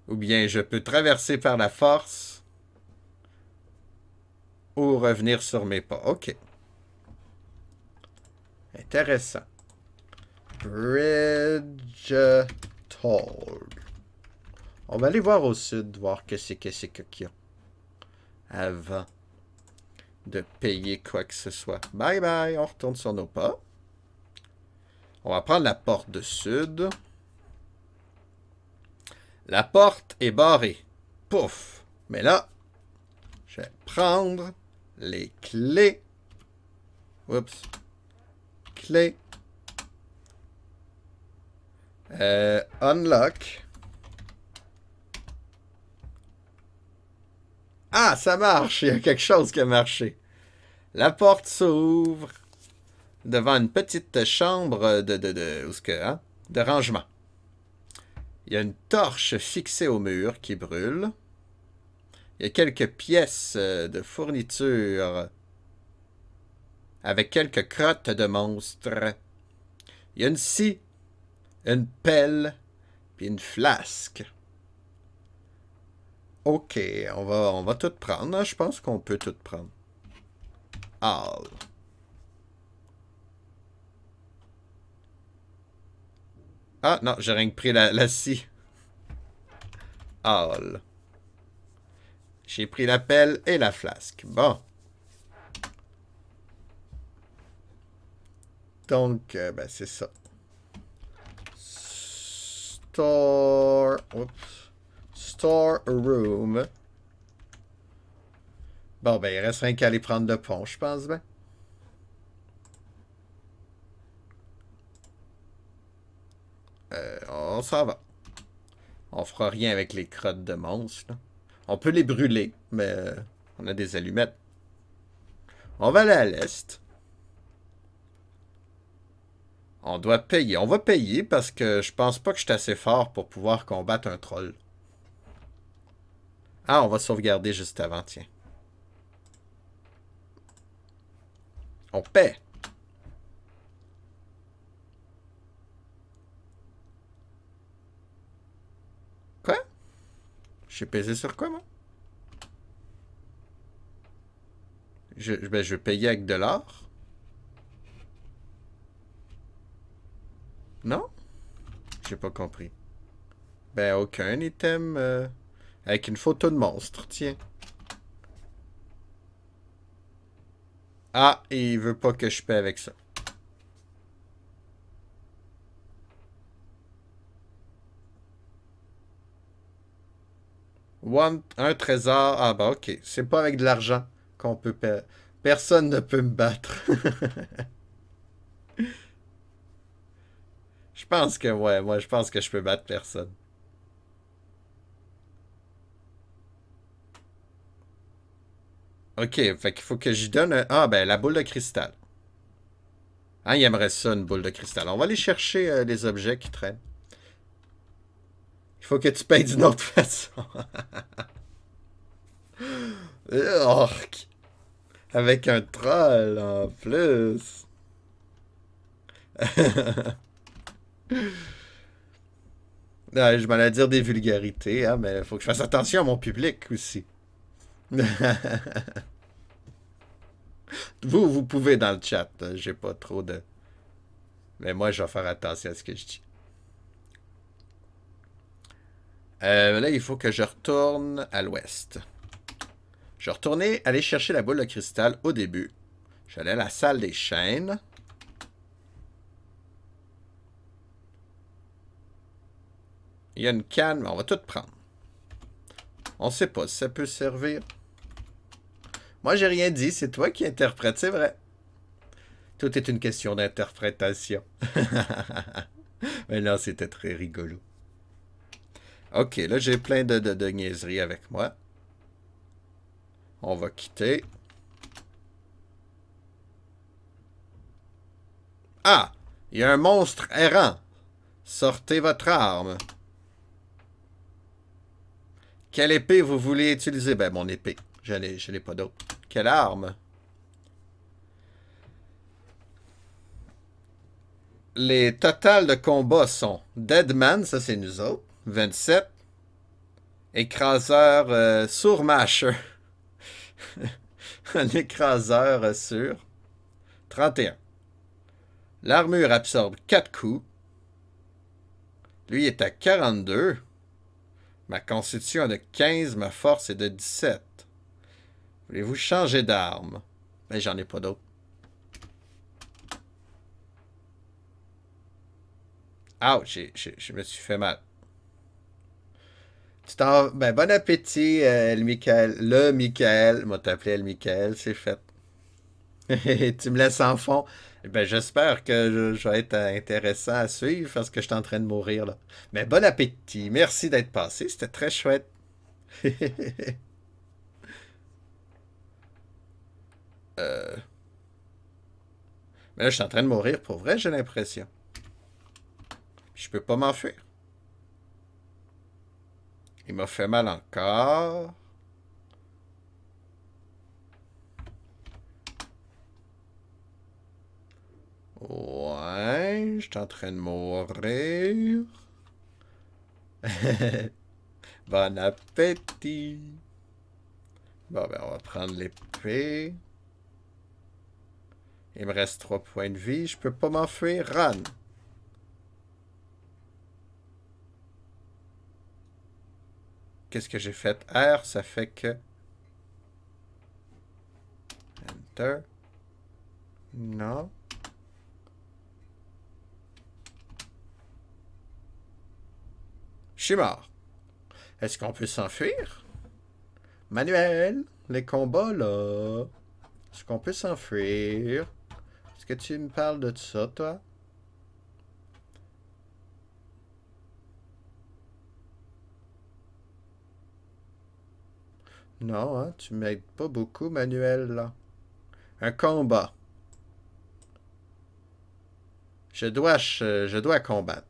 Ou bien je peux traverser par la force ou revenir sur mes pas. OK. Intéressant. Bridge toll. On va aller voir au sud, voir qu'est-ce qu'il y a avant de payer quoi que ce soit. Bye bye, on retourne sur nos pas. On va prendre la porte de sud. La porte est barrée. Pouf! Mais là, je vais prendre les clés. Oups. Clés. Unlock. Ah, ça marche! Il y a quelque chose qui a marché. La porte s'ouvre devant une petite chambre de rangement. Il y a une torche fixée au mur qui brûle. Il y a quelques pièces de fourniture avec quelques crottes de monstres. Il y a une scie, une pelle, puis une flasque. OK, on va tout prendre. Je pense qu'on peut tout prendre. All. Ah, non, j'ai rien que pris la scie. All. J'ai pris la pelle et la flasque. Bon. Donc, ben, c'est ça. Store... Oups. Store room. Bon, ben, il reste rien qu'à aller prendre le pont, je pense, ben. On s'en va. On fera rien avec les crottes de monstres, là. On peut les brûler, mais on a des allumettes. On va aller à l'est. On doit payer. On va payer parce que je pense pas que je suis assez fort pour pouvoir combattre un troll. Ah, on va sauvegarder juste avant, tiens. On paie. Quoi? J'ai pesé sur quoi, moi? Ben, je vais payer avec de l'or? Non? J'ai pas compris. Ben, aucun item avec une photo de monstre, tiens. Ah, il veut pas que je paie avec ça. Un trésor. Ah, bah, ok. C'est pas avec de l'argent qu'on peut payer. Personne ne peut me battre. Je pense que, ouais, moi, je pense que je peux battre personne. Ok, fait qu'il faut que j'y donne Ah, ben, la boule de cristal. Ah, il aimerait ça, une boule de cristal. On va aller chercher les objets qui traînent. Il faut que tu payes d'une autre façon. Orc. Avec un troll en plus. Je m'en allais dire des vulgarités, hein, mais il faut que je fasse attention à mon public aussi. Vous pouvez dans le chat. J'ai pas trop de... Mais moi, je vais faire attention à ce que je dis. Là, il faut que je retourne à l'ouest. Je vais retourner aller chercher la boule de cristal au début. Je vais aller à la salle des chaînes. Il y a une canne, mais on va tout prendre. On sait pas si ça peut servir. Moi, j'ai rien dit. C'est toi qui interprètes, c'est vrai. Tout est une question d'interprétation. Mais non, c'était très rigolo. Ok, là, j'ai plein de niaiseries avec moi. On va quitter. Ah! Il y a un monstre errant. Sortez votre arme. Quelle épée vous voulez utiliser? Ben, mon épée. Je n'ai pas d'autre. Quelle arme? Les totales de combat sont Deadman, ça c'est nous autres. 27. Écraseur sourd-masher. Un écraseur sur 31. L'armure absorbe 4 coups. Lui est à 42. Ma constitution est de 15, ma force est de 17. Voulez-vous changer d'arme? Mais j'en ai pas d'autres. Ouch, je me suis fait mal. Ben, bon appétit, le Michael. Le Michael. M'a t'appelé le Michael, c'est fait. Tu me laisses en fond. Ben, j'espère que je vais être intéressant à suivre parce que je suis en train de mourir là. Mais bon appétit. Merci d'être passé. C'était très chouette. Mais là, je suis en train de mourir pour vrai, j'ai l'impression. Je peux pas m'enfuir. Il m'a fait mal encore. Ouais, je suis en train de mourir. Bon appétit. Bon, ben, on va prendre l'épée. Il me reste 3 points de vie. Je peux pas m'enfuir. Run. Qu'est-ce que j'ai fait? R, ça fait que... Enter. Non. Je suis mort. Est-ce qu'on peut s'enfuir? Manuel, les combats, là. Est-ce qu'on peut s'enfuir? Est-ce que tu me parles de ça, toi? Non, hein, tu m'aides pas beaucoup, Manuel, là. Un combat. Je dois combattre.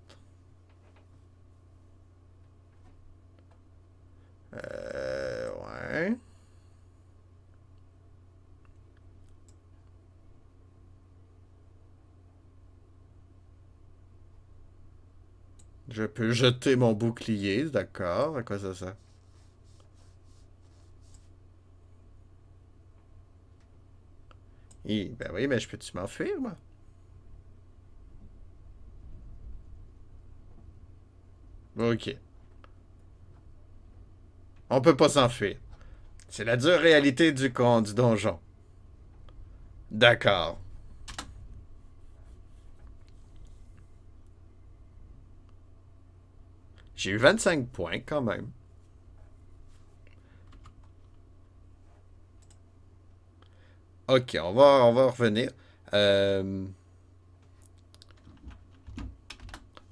Ouais. Je peux jeter mon bouclier, d'accord. À quoi ça sert? Ben oui, mais je peux-tu m'enfuir, moi? Ok. On peut pas s'enfuir. C'est la dure réalité du donjon. D'accord. J'ai eu 25 points quand même. Ok, on va revenir. Euh,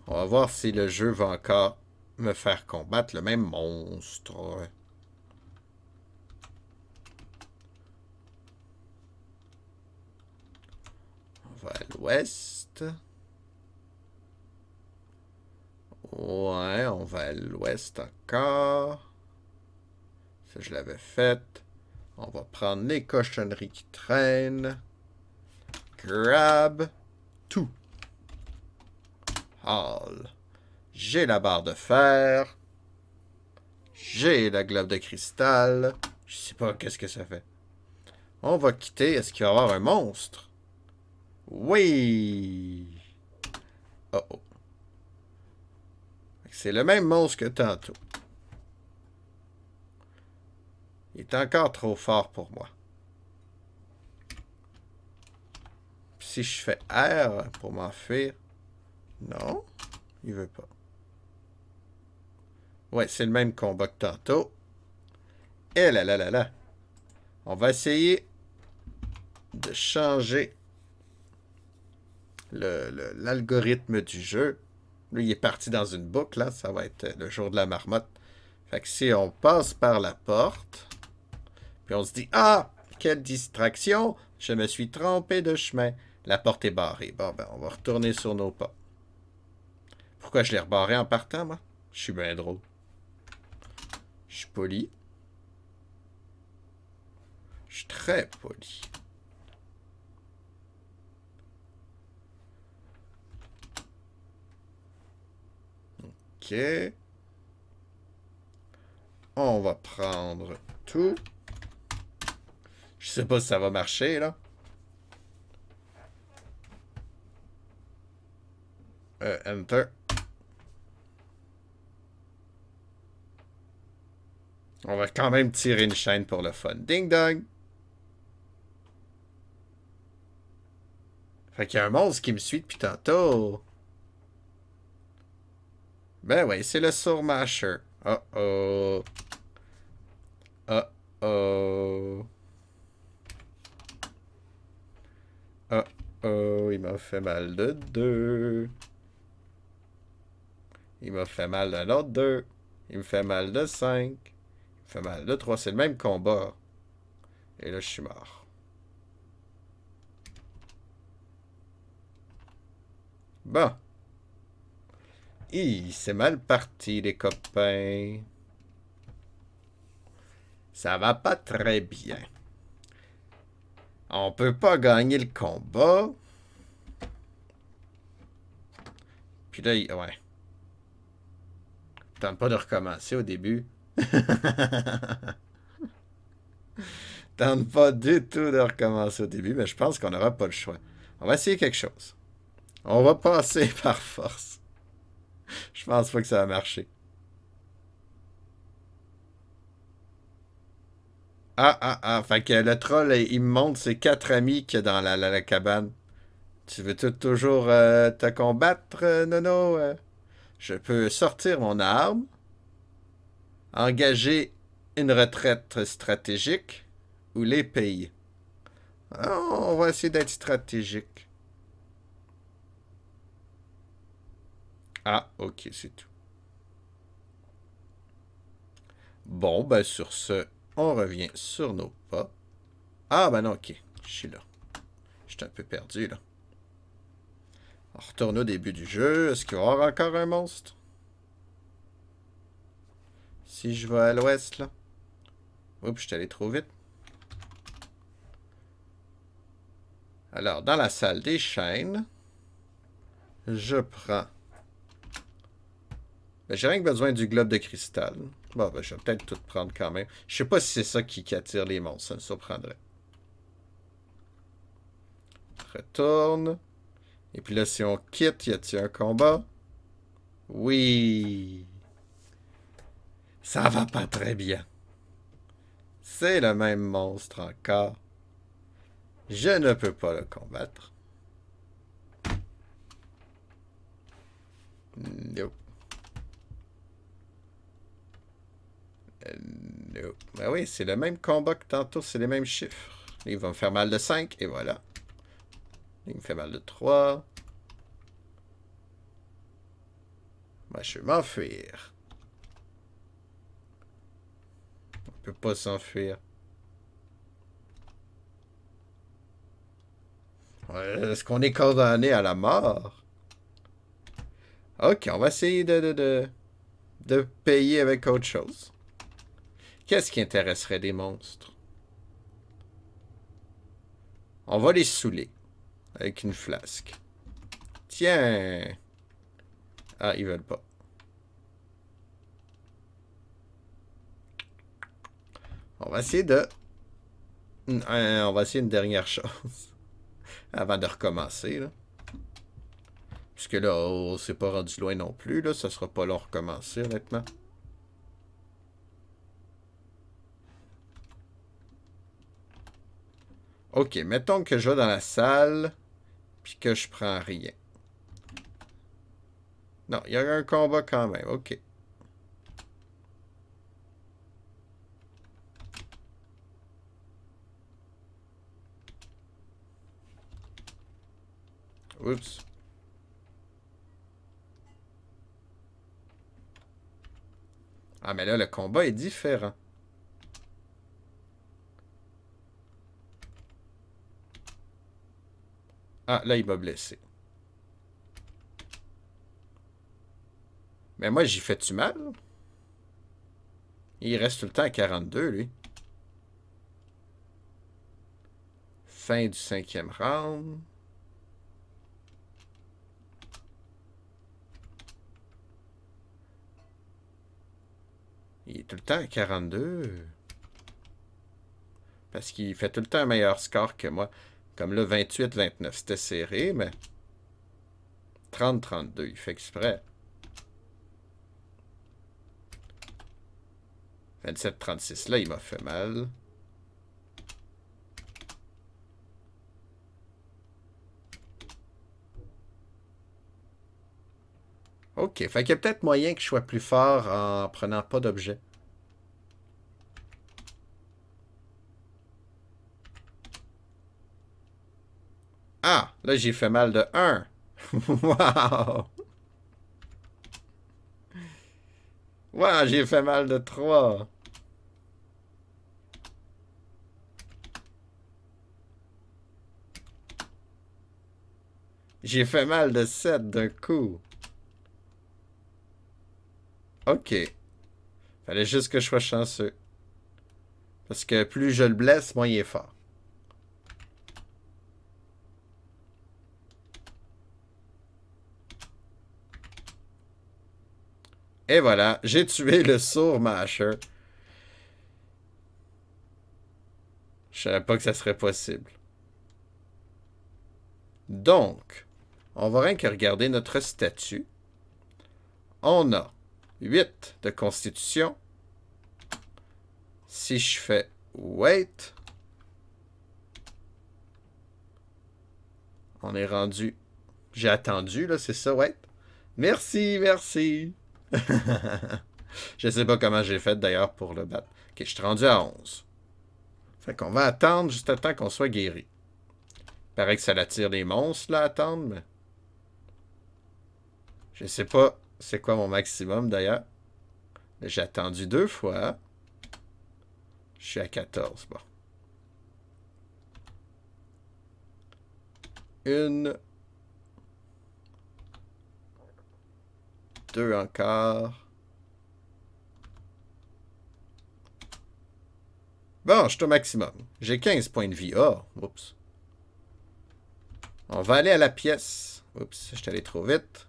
on va voir si le jeu va encore me faire combattre le même monstre. On va à l'ouest. Ouais, on va à l'ouest encore. Ça, je l'avais fait. On va prendre les cochonneries qui traînent. Grab. Tout. Haul. J'ai la barre de fer. J'ai la globe de cristal. Je sais pas qu'est-ce que ça fait. On va quitter. Est-ce qu'il va y avoir un monstre? Oui. Oh oh. C'est le même monstre que tantôt. Il est encore trop fort pour moi. Si je fais R pour m'enfuir... Non, il veut pas. Ouais, c'est le même combat que tantôt. Et là là là là. On va essayer de changer l'algorithme du jeu. Lui, il est parti dans une boucle, là. Ça va être le jour de la marmotte. Fait que si on passe par la porte, puis on se dit, ah, quelle distraction, je me suis trompé de chemin. La porte est barrée. Bon, ben, on va retourner sur nos pas. Pourquoi je l'ai rebarré en partant, moi? Je suis bien drôle. Je suis poli. Je suis très poli. Ok. On va prendre tout. Je sais pas si ça va marcher, là. Enter. On va quand même tirer une chaîne pour le fun. Ding dong. Fait qu'il y a un monstre qui me suit depuis tantôt. Ben ouais, c'est le Surmasher. Oh oh. Oh oh. Oh oh. Il m'a fait mal de deux. Il m'a fait mal d'un autre deux. Il me fait mal de 5. Il me fait mal de 3. C'est le même combat. Et là, je suis mort. Bon. C'est mal parti, les copains. Ça va pas très bien. On peut pas gagner le combat. Puis là, ouais. Tente pas de recommencer au début. Tente pas du tout de recommencer au début, mais je pense qu'on n'aura pas le choix. On va essayer quelque chose. On va passer par force. Je pense pas que ça va marcher. Ah, ah, ah. Fait que le troll, il me montre ses 4 amis qu'il y a dans la cabane. Tu veux toujours te combattre, Nono? Je peux sortir mon arme, engager une retraite stratégique ou les payer. Ah, on va essayer d'être stratégique. Ah, ok, c'est tout. Bon, ben sur ce, On revient sur nos pas. Ah, ben non, ok. Je suis là. Je suis un peu perdu, là. On retourne au début du jeu. Est-ce qu'il va y avoir encore un monstre? Si je vais à l'ouest, là. Oups, je suis allé trop vite. Alors, dans la salle des chaînes, je prends... Ben, j'ai rien que besoin du globe de cristal. Bon, ben, je vais peut-être tout prendre quand même. Je sais pas si c'est ça qui attire les monstres. Ça me surprendrait. Retourne. Et puis là, si on quitte, y a-t-il un combat? Oui. Ça va pas très bien. C'est le même monstre encore. Je ne peux pas le combattre. Nope. Nope. Ben oui, c'est le même combat que tantôt, c'est les mêmes chiffres. Il va me faire mal de 5, et voilà. Il me fait mal de 3. Ben, je vais m'enfuir. On peut pas s'enfuir. Est-ce qu'on est condamné à la mort? Ok, on va essayer de payer avec autre chose. Qu'est-ce qui intéresserait des monstres? On va les saouler avec une flasque. Tiens! Ah, ils veulent pas. On va essayer de... On va essayer une dernière chose. Avant de recommencer, là. Puisque là, on s'est pas rendu loin non plus, là. Ça sera pas long à recommencer, honnêtement. Ok, mettons que je vais dans la salle, puis que je prends rien. Non, il y a un combat quand même, ok. Oups. Ah, mais là, le combat est différent. Ah, là, il m'a blessé. Mais moi, j'y fais-tu mal? Il reste tout le temps à 42, lui. Fin du 5e round. Il est tout le temps à 42. Parce qu'il fait tout le temps un meilleur score que moi. Comme là, 28-29. C'était serré, mais... 30-32. Il fait exprès. 27-36. Là, il m'a fait mal. Ok. Fait qu'il y a peut-être moyen que je sois plus fort en prenant pas d'objet. Ah! Là, j'ai fait mal de 1. Wow! Wow, j'ai fait mal de 3. J'ai fait mal de 7 d'un coup. Ok. Fallait juste que je sois chanceux. Parce que plus je le blesse, moins il est fort. Et voilà, j'ai tué le sourd Masher. Je savais pas que ça serait possible. Donc, on va rien que regarder notre statut. On a 8 de constitution. Si je fais wait, on est rendu... J'ai attendu, là, c'est ça, wait? Merci, merci. Je sais pas comment j'ai fait, d'ailleurs, pour le battre. Ok, je suis rendu à 11. Fait qu'on va attendre juste à temps qu'on soit guéri. Paraît que ça l'attire les monstres, là, attendre, mais... Je sais pas c'est quoi mon maximum, d'ailleurs. J'ai attendu 2 fois. Je suis à 14, bon. Une. Deux encore. Bon, je suis au maximum. J'ai 15 points de vie. Oh, oups. On va aller à la pièce. Oups, je suis allé trop vite.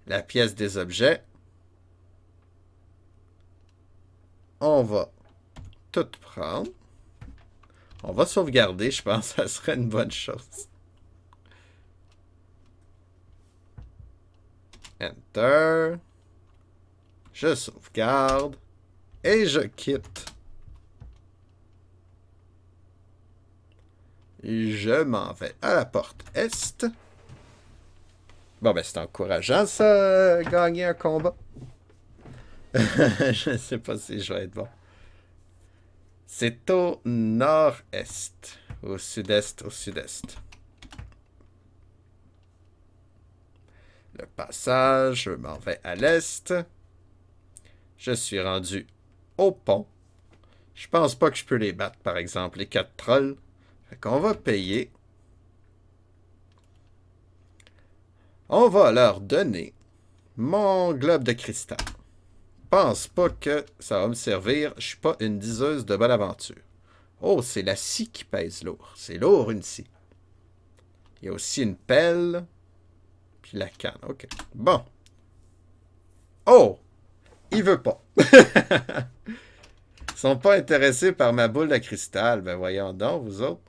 La pièce des objets. On va tout prendre. On va sauvegarder, je pense que ça serait une bonne chose. Enter. Je sauvegarde. Et je quitte. Je m'en vais à la porte Est. Bon, ben, c'est encourageant, ça, gagner un combat. Je ne sais pas si je vais être bon. C'est au nord-est. Au sud-est, au sud-est. Le passage, je m'en vais à l'est. Je suis rendu au pont. Je pense pas que je peux les battre, par exemple, les 4 trolls. Fait qu'on va payer. On va leur donner mon globe de cristal. Pense pas que ça va me servir. Je suis pas une diseuse de bonne aventure. Oh, c'est la scie qui pèse lourd. C'est lourd, une scie. Il y a aussi une pelle. Puis la canne. OK. Bon. Oh! Il veut pas. Ils sont pas intéressés par ma boule de cristal. Ben voyons donc, vous autres.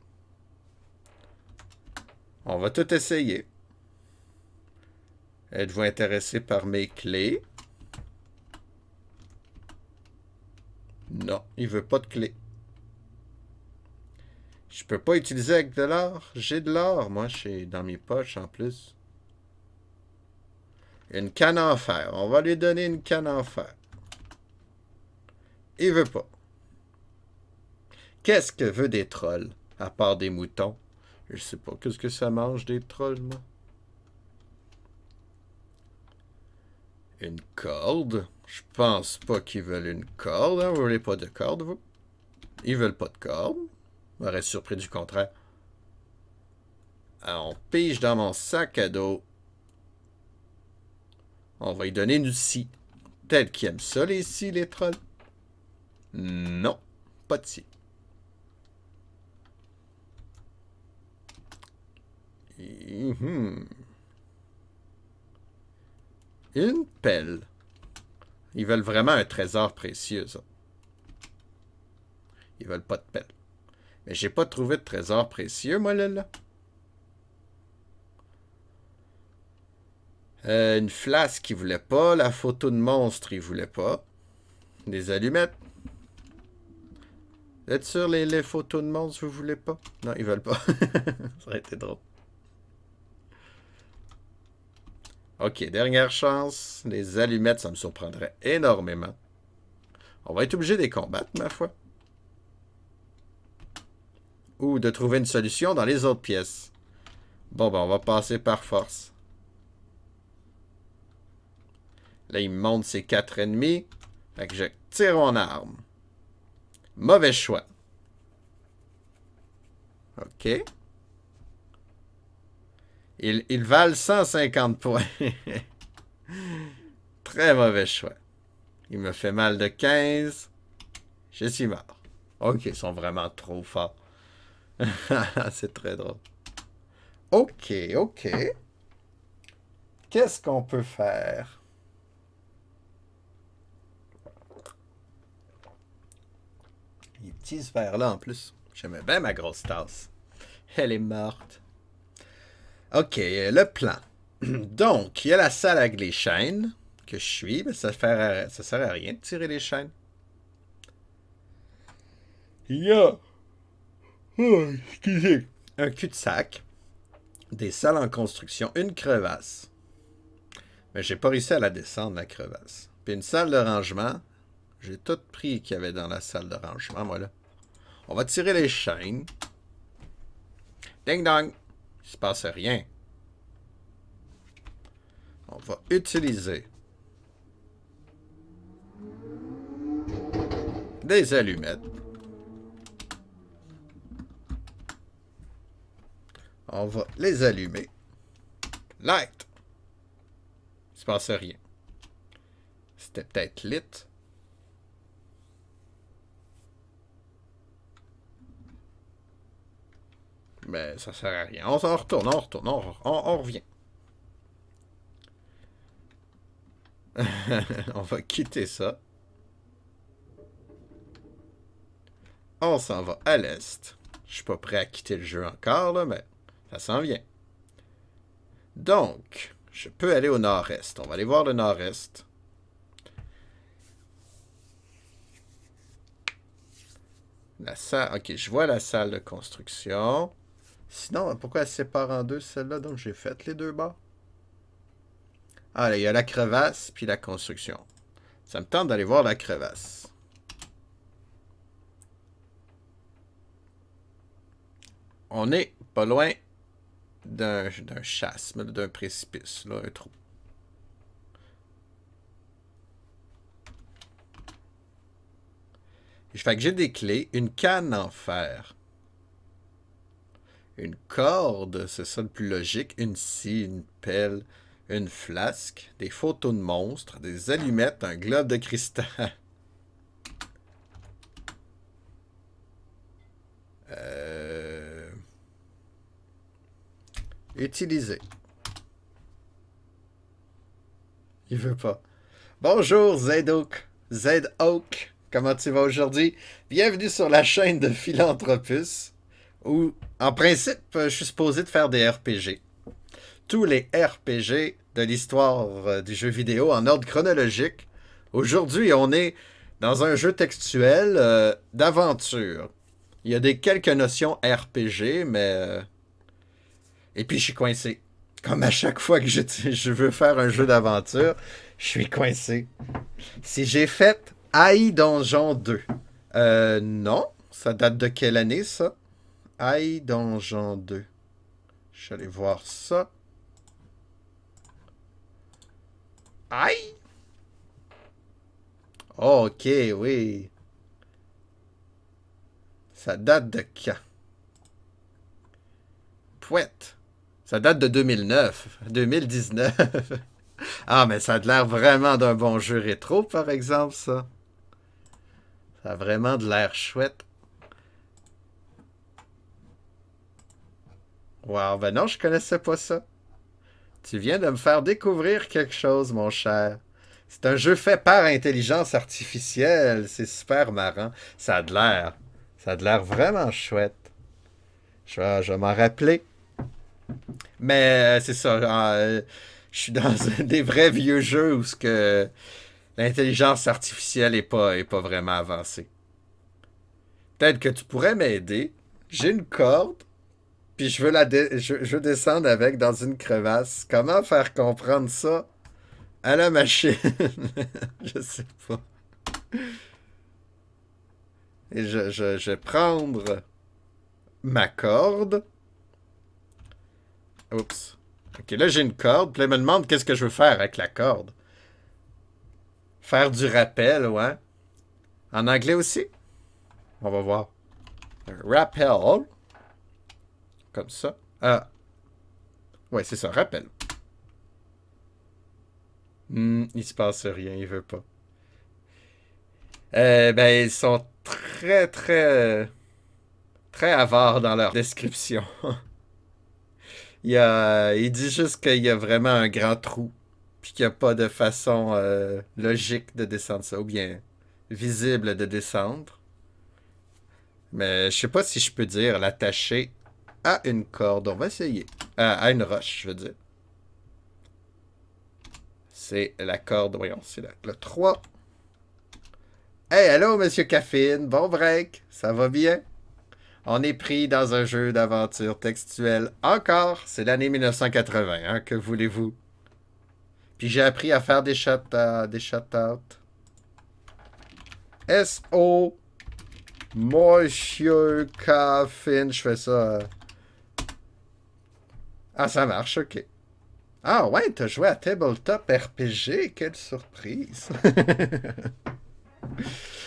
On va tout essayer. Êtes-vous intéressé par mes clés? Non, il veut pas de clés. Je peux pas utiliser avec de l'or. J'ai de l'or, moi, dans mes poches en plus. Une canne en fer. On va lui donner une canne en fer. Il veut pas. Qu'est-ce que veut des trolls, à part des moutons? Je sais pas. Qu'est-ce que ça mange, des trolls, moi? Une corde. Je pense pas qu'ils veulent une corde. Hein? Vous voulez pas de corde, vous? Ils veulent pas de corde. Je m'aurais surpris du contraire. Alors, on pige dans mon sac à dos. On va lui donner une scie. Peut-être qu'ils aiment ça, les scies, les trolls. Non, pas de scie. Une pelle. Ils veulent vraiment un trésor précieux, ça. Ils veulent pas de pelle. Mais j'ai pas trouvé de trésor précieux, moi, là. Une flasque, ils voulaient pas. La photo de monstre, ils voulaient pas. Des allumettes. Vous êtes sûr, les photos de monstres, vous voulez pas? Non, ils veulent pas. Ça aurait été drôle. Ok, dernière chance. Les allumettes, ça me surprendrait énormément. On va être obligé de les combattre, ma foi. Ou de trouver une solution dans les autres pièces. Bon, ben, on va passer par force. Là, il me montre ses 4 ennemis. Fait que je tire mon arme. Mauvais choix. OK. Ils valent 150 points. Très mauvais choix. Il me fait mal de 15. Je suis mort. OK, ils sont vraiment trop forts. C'est très drôle. OK, OK. Qu'est-ce qu'on peut faire? Les petits verres-là, en plus. J'aimais bien ma grosse tasse. Elle est morte. OK, le plan. Donc, il y a la salle avec les chaînes que je suis, mais ça sert à rien de tirer les chaînes. Il y a... Oh, excusez. Un cul-de-sac. Des salles en construction. Une crevasse. Mais j'ai pas réussi à la descendre, la crevasse. Puis une salle de rangement. J'ai tout pris qu'il y avait dans la salle de rangement, moi, là. On va tirer les chaînes. Ding dong. Il se passe rien. On va utiliser des allumettes. On va les allumer. Light! Il se passe rien. C'était peut-être lit. Mais ça sert à rien. On s'en retourne, on revient. On va quitter ça. On s'en va à l'est. Je suis pas prêt à quitter le jeu encore, là, mais ça s'en vient. Donc, je peux aller au nord-est. On va aller voir le nord-est. La salle... Ok, je vois la salle de construction. Sinon, pourquoi elle se sépare en deux, celle-là? Donc, j'ai fait les deux bords. Ah, là, il y a la crevasse, puis la construction. Ça me tente d'aller voir la crevasse. On est pas loin d'un chasme, d'un précipice, là, un trou. Fait que j'ai des clés, une canne en fer, une corde, c'est ça le plus logique, une scie, une pelle, une flasque, des photos de monstres, des allumettes, un globe de cristal. Utiliser. Il veut pas. Bonjour Zedok. Zedok. Comment tu vas aujourd'hui? Bienvenue sur la chaîne de Philanthropus, où, en principe, je suis supposé de faire des RPG. Tous les RPG de l'histoire du jeu vidéo en ordre chronologique. Aujourd'hui, on est dans un jeu textuel d'aventure. Il y a quelques notions RPG, mais... Et puis, je suis coincé. Comme à chaque fois que je veux faire un jeu d'aventure, je suis coincé. Si j'ai fait AI Donjon 2. Non. Ça date de quelle année, ça? AI Donjon 2. Je suis allé voir ça. Aïe! Oh, ok, oui. Ça date de quand? Pouette. Ça date de 2009. 2019. Ah, mais ça a l'air vraiment d'un bon jeu rétro, par exemple, ça. Ça a vraiment de l'air chouette. Wow, ben non, je connaissais pas ça. Tu viens de me faire découvrir quelque chose, mon cher. C'est un jeu fait par intelligence artificielle. C'est super marrant. Ça a de l'air. Ça a de l'air vraiment chouette. Je vais m'en rappeler. Mais c'est ça. Je suis dans des vrais vieux jeux où l'intelligence artificielle est pas vraiment avancée. Peut-être que tu pourrais m'aider. J'ai une corde, puis je veux descendre avec dans une crevasse. Comment faire comprendre ça à la machine? Je sais pas. Et je vais prendre ma corde. Oups. Ok, là j'ai une corde. Puis là, elle me demande qu'est-ce que je veux faire avec la corde. Faire du rappel, ouais. En anglais aussi? On va voir. Rappel. Comme ça. Ah. Ouais, c'est ça, rappel. Il se passe rien, il veut pas. Ben, ils sont très avares dans leur description. Il dit juste qu'il y a vraiment un grand trou, puis qu'il n'y a pas de façon logique de descendre ça, ou bien visible de descendre. Mais je sais pas si je peux dire l'attacher à une corde. On va essayer. À une roche, je veux dire. C'est la corde, voyons, c'est le 3. Hey, allô, monsieur Caffeine. Bon break. Ça va bien? On est pris dans un jeu d'aventure textuelle. Encore, c'est l'année 1980, hein, que voulez-vous? Puis j'ai appris à faire des shout-outs. S.O. Monsieur Caffeine. Je fais ça. Ah, ça marche, ok. Ah ouais, t'as joué à Tabletop RPG. Quelle surprise.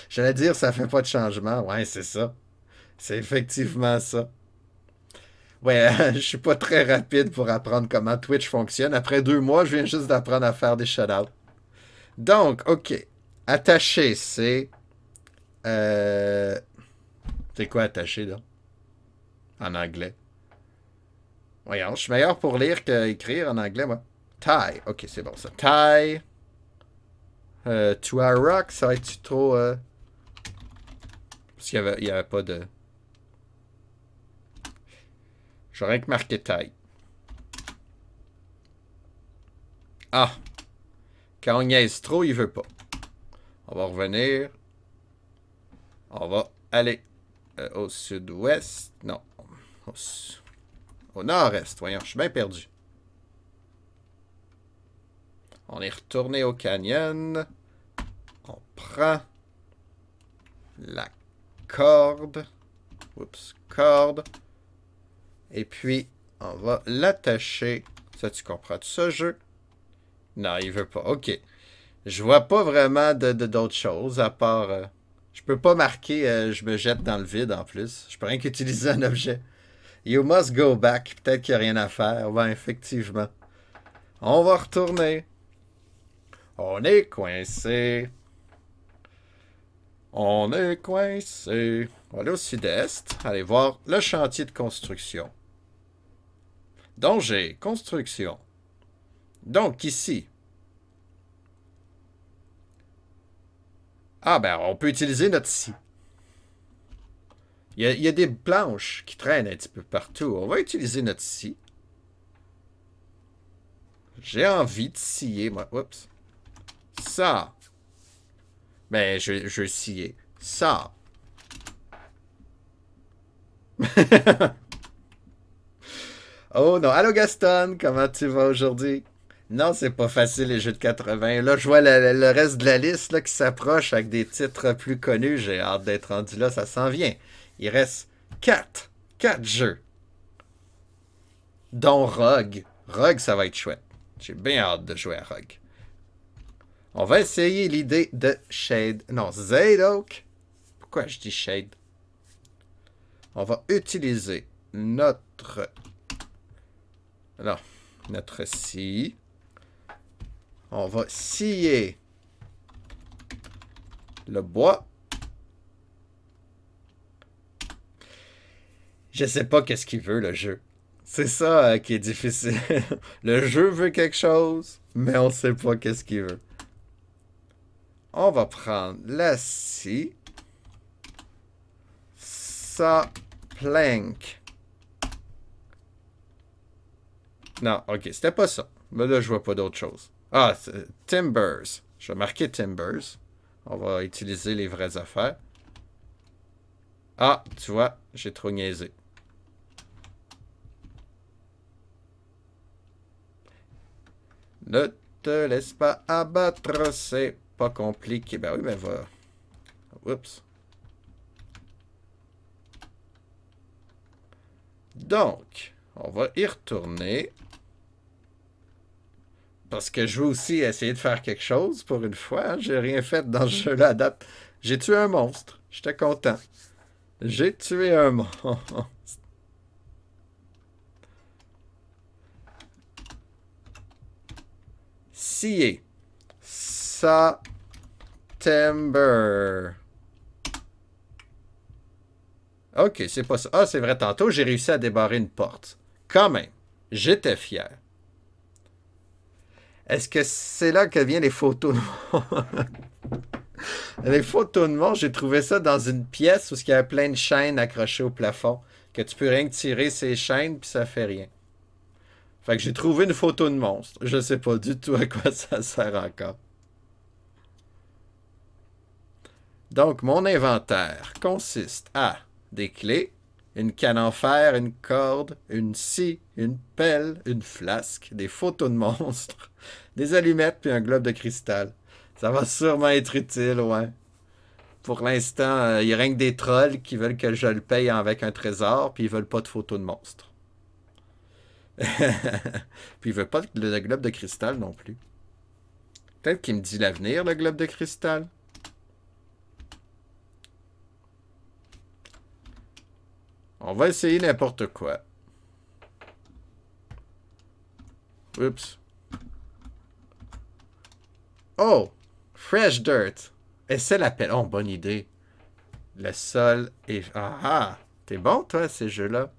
J'allais dire, ça fait pas de changement. Ouais, c'est ça. C'est effectivement ça. Ouais, je suis pas très rapide pour apprendre comment Twitch fonctionne. Après 2 mois, je viens juste d'apprendre à faire des shout-outs. Donc, ok. Attacher, c'est... Euh... C'est quoi attacher, là? En anglais. Voyons, je suis meilleur pour lire qu'écrire en anglais, moi. Tie. Ok, c'est bon, ça. Tie. To a rock, ça va être trop... Parce qu'il y avait pas de... J'aurais que marqué taille. Ah! Quand on niaise trop, il veut pas. On va revenir. On va aller au sud-ouest. Non. Au nord-est. Voyons, je suis bien perdu. On est retourné au canyon. On prend la corde. Oups, corde. Et puis, on va l'attacher. Ça, tu comprends tout ça, jeu? Non, il veut pas. OK. Je vois pas vraiment d'autres choses, à part... je peux pas marquer je me jette dans le vide, en plus. Je peux rien qu'utiliser un objet. You must go back. Peut-être qu'il n'y a rien à faire. Ben, effectivement. On va retourner. On est coincé. On est coincé. On va aller au sud-est. Aller voir le chantier de construction. Danger, construction. Donc, ici. Ah, ben, on peut utiliser notre scie. Il y a des planches qui traînent un petit peu partout. On va utiliser notre scie. J'ai envie de scier, moi. Oups. Ça. Ben, je vais scier. Ça. Oh non. Allô Gaston, comment tu vas aujourd'hui? Non, c'est pas facile les jeux de 80. Là, je vois le reste de la liste là, qui s'approche avec des titres plus connus. J'ai hâte d'être rendu là, ça s'en vient. Il reste 4. 4 jeux. Dont Rogue. Rogue, ça va être chouette. J'ai bien hâte de jouer à Rogue. On va essayer l'idée de Shade. Non, Zadoak. Pourquoi je dis Shade? On va utiliser notre... Non, notre scie. On va scier le bois. Je sais pas qu'est-ce qu'il veut, le jeu. C'est ça qui est difficile. Le jeu veut quelque chose, mais on sait pas qu'est-ce qu'il veut. On va prendre la scie. Ça, plank. Non, ok, c'était pas ça. Mais là, je vois pas d'autre chose. Ah, Timbers. Je vais marquer Timbers. On va utiliser les vraies affaires. Ah, tu vois, j'ai trop niaisé. Ne te laisse pas abattre, c'est pas compliqué. Ben oui, mais va... Oups. Donc, on va y retourner. Parce que je veux aussi essayer de faire quelque chose pour une fois. Hein. J'ai rien fait dans ce jeu-là à date. J'ai tué un monstre. J'étais content. J'ai tué un monstre. Scier. September. Ok, c'est pas ça. Ah, c'est vrai, tantôt, j'ai réussi à débarrer une porte. Quand même, j'étais fier. Est-ce que c'est là que viennent les photos de moi? Les photos de moi, j'ai trouvé ça dans une pièce où il y avait plein de chaînes accrochées au plafond. Que tu peux rien que tirer ces chaînes, puis ça fait rien. Fait que j'ai trouvé une photo de monstre. Je sais pas du tout à quoi ça sert encore. Donc, mon inventaire consiste à des clés, une canne en fer, une corde, une scie, une pelle, une flasque, des photos de monstres, des allumettes puis un globe de cristal. Ça va sûrement être utile, ouais. Pour l'instant, il n'y a rien que des trolls qui veulent que je le paye avec un trésor, puis ils veulent pas de photos de monstres. Puis ils veulent pas le globe de cristal non plus. Peut-être qu'il me dit l'avenir, le globe de cristal. On va essayer n'importe quoi. Oups. Oh! Fresh dirt. Et c'est l'appel. Oh, bonne idée. Le sol est... Ah ah! T'es bon, toi, ces jeux-là?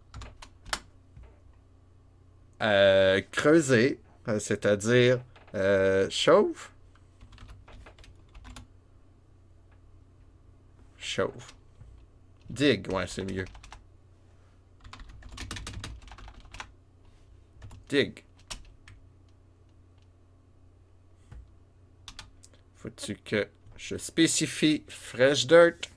Creuser. C'est-à-dire... chauve? Chauve. Dig, ouais, c'est mieux. Dig. Faut-tu que je spécifie fresh dirt?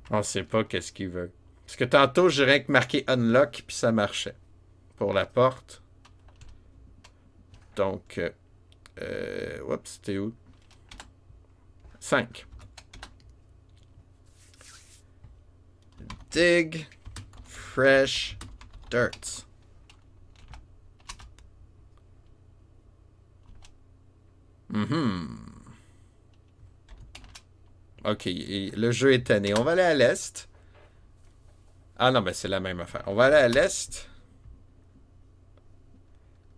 On sait pas qu'est-ce qu'il veut. Parce que tantôt, j'ai rien que marqué unlock, puis ça marchait. Pour la porte. Donc, oups, c'était où? 5. Dig fresh dirt. OK, le jeu est tanné. On va aller à l'est. Ah non, ben c'est la même affaire. On va aller à l'est.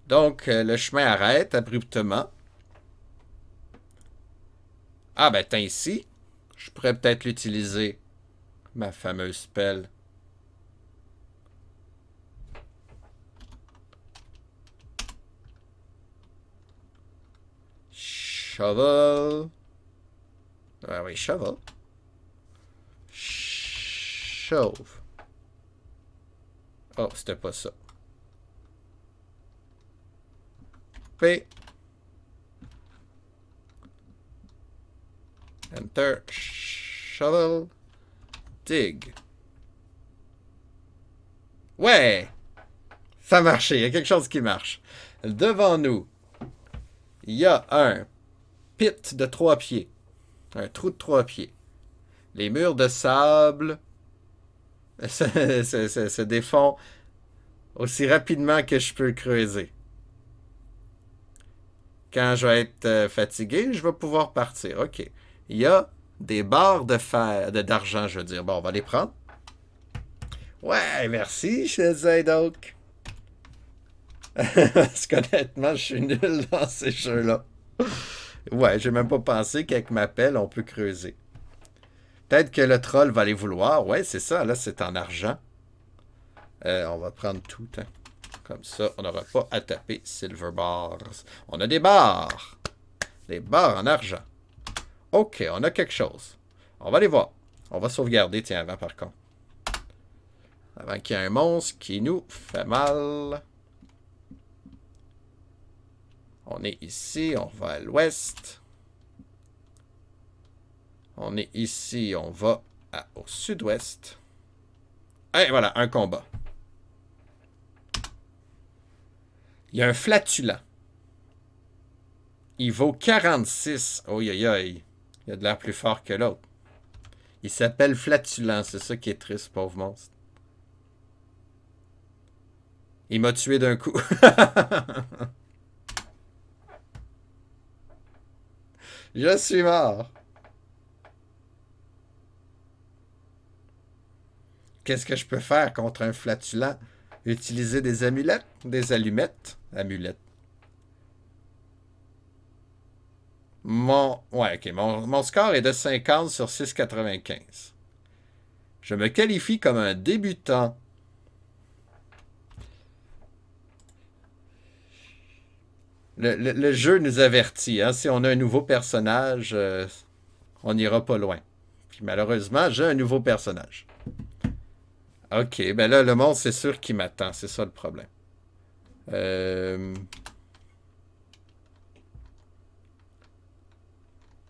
Donc, le chemin arrête abruptement. Ah ben, t'es ici. Je pourrais peut-être l'utiliser. Ma fameuse spell. Shovel. Ah oui, shovel. Chauve. Oh, c'était pas ça. P. Enter. Shovel. Dig. Ouais! Ça a marché. Il y a quelque chose qui marche. Devant nous, il y a un pit de 3 pieds. Un trou de 3 pieds. Les murs de sable se défont aussi rapidement que je peux le creuser. Quand je vais être fatigué, je vais pouvoir partir. OK. Il y a des barres de fer, d'argent, je veux dire. Bon, on va les prendre. Ouais, merci, je donc. Parce qu'honnêtement, je suis nul dans ces jeux-là. Ouais, j'ai même pas pensé qu'avec ma pelle, on peut creuser. Peut-être que le troll va les vouloir. Ouais, c'est ça. Là, c'est en argent. On va prendre tout. Hein. Comme ça, on n'aura pas à taper silver bars. On a des barres. Des barres en argent. OK, on a quelque chose. On va aller voir. On va sauvegarder, tiens, avant, par contre. Avant qu'il y ait un monstre qui nous fait mal. On est ici, on va à l'ouest. On est ici, on va au sud-ouest. Et voilà, un combat. Il y a un flatulent. Il vaut 46. Aïe, aïe, aïe. Il a de l'air plus fort que l'autre. Il s'appelle flatulent, c'est ça qui est triste, pauvre monstre. Il m'a tué d'un coup. Je suis mort. Qu'est-ce que je peux faire contre un flatulent? Utiliser des amulettes? Des allumettes? Amulettes. Ouais, ok. Mon score est de 50 sur 6,95. Je me qualifie comme un débutant. Le jeu nous avertit. Hein, si on a un nouveau personnage, on n'ira pas loin. Puis malheureusement, j'ai un nouveau personnage. OK, ben là, le monstre, c'est sûr qu'il m'attend. C'est ça le problème.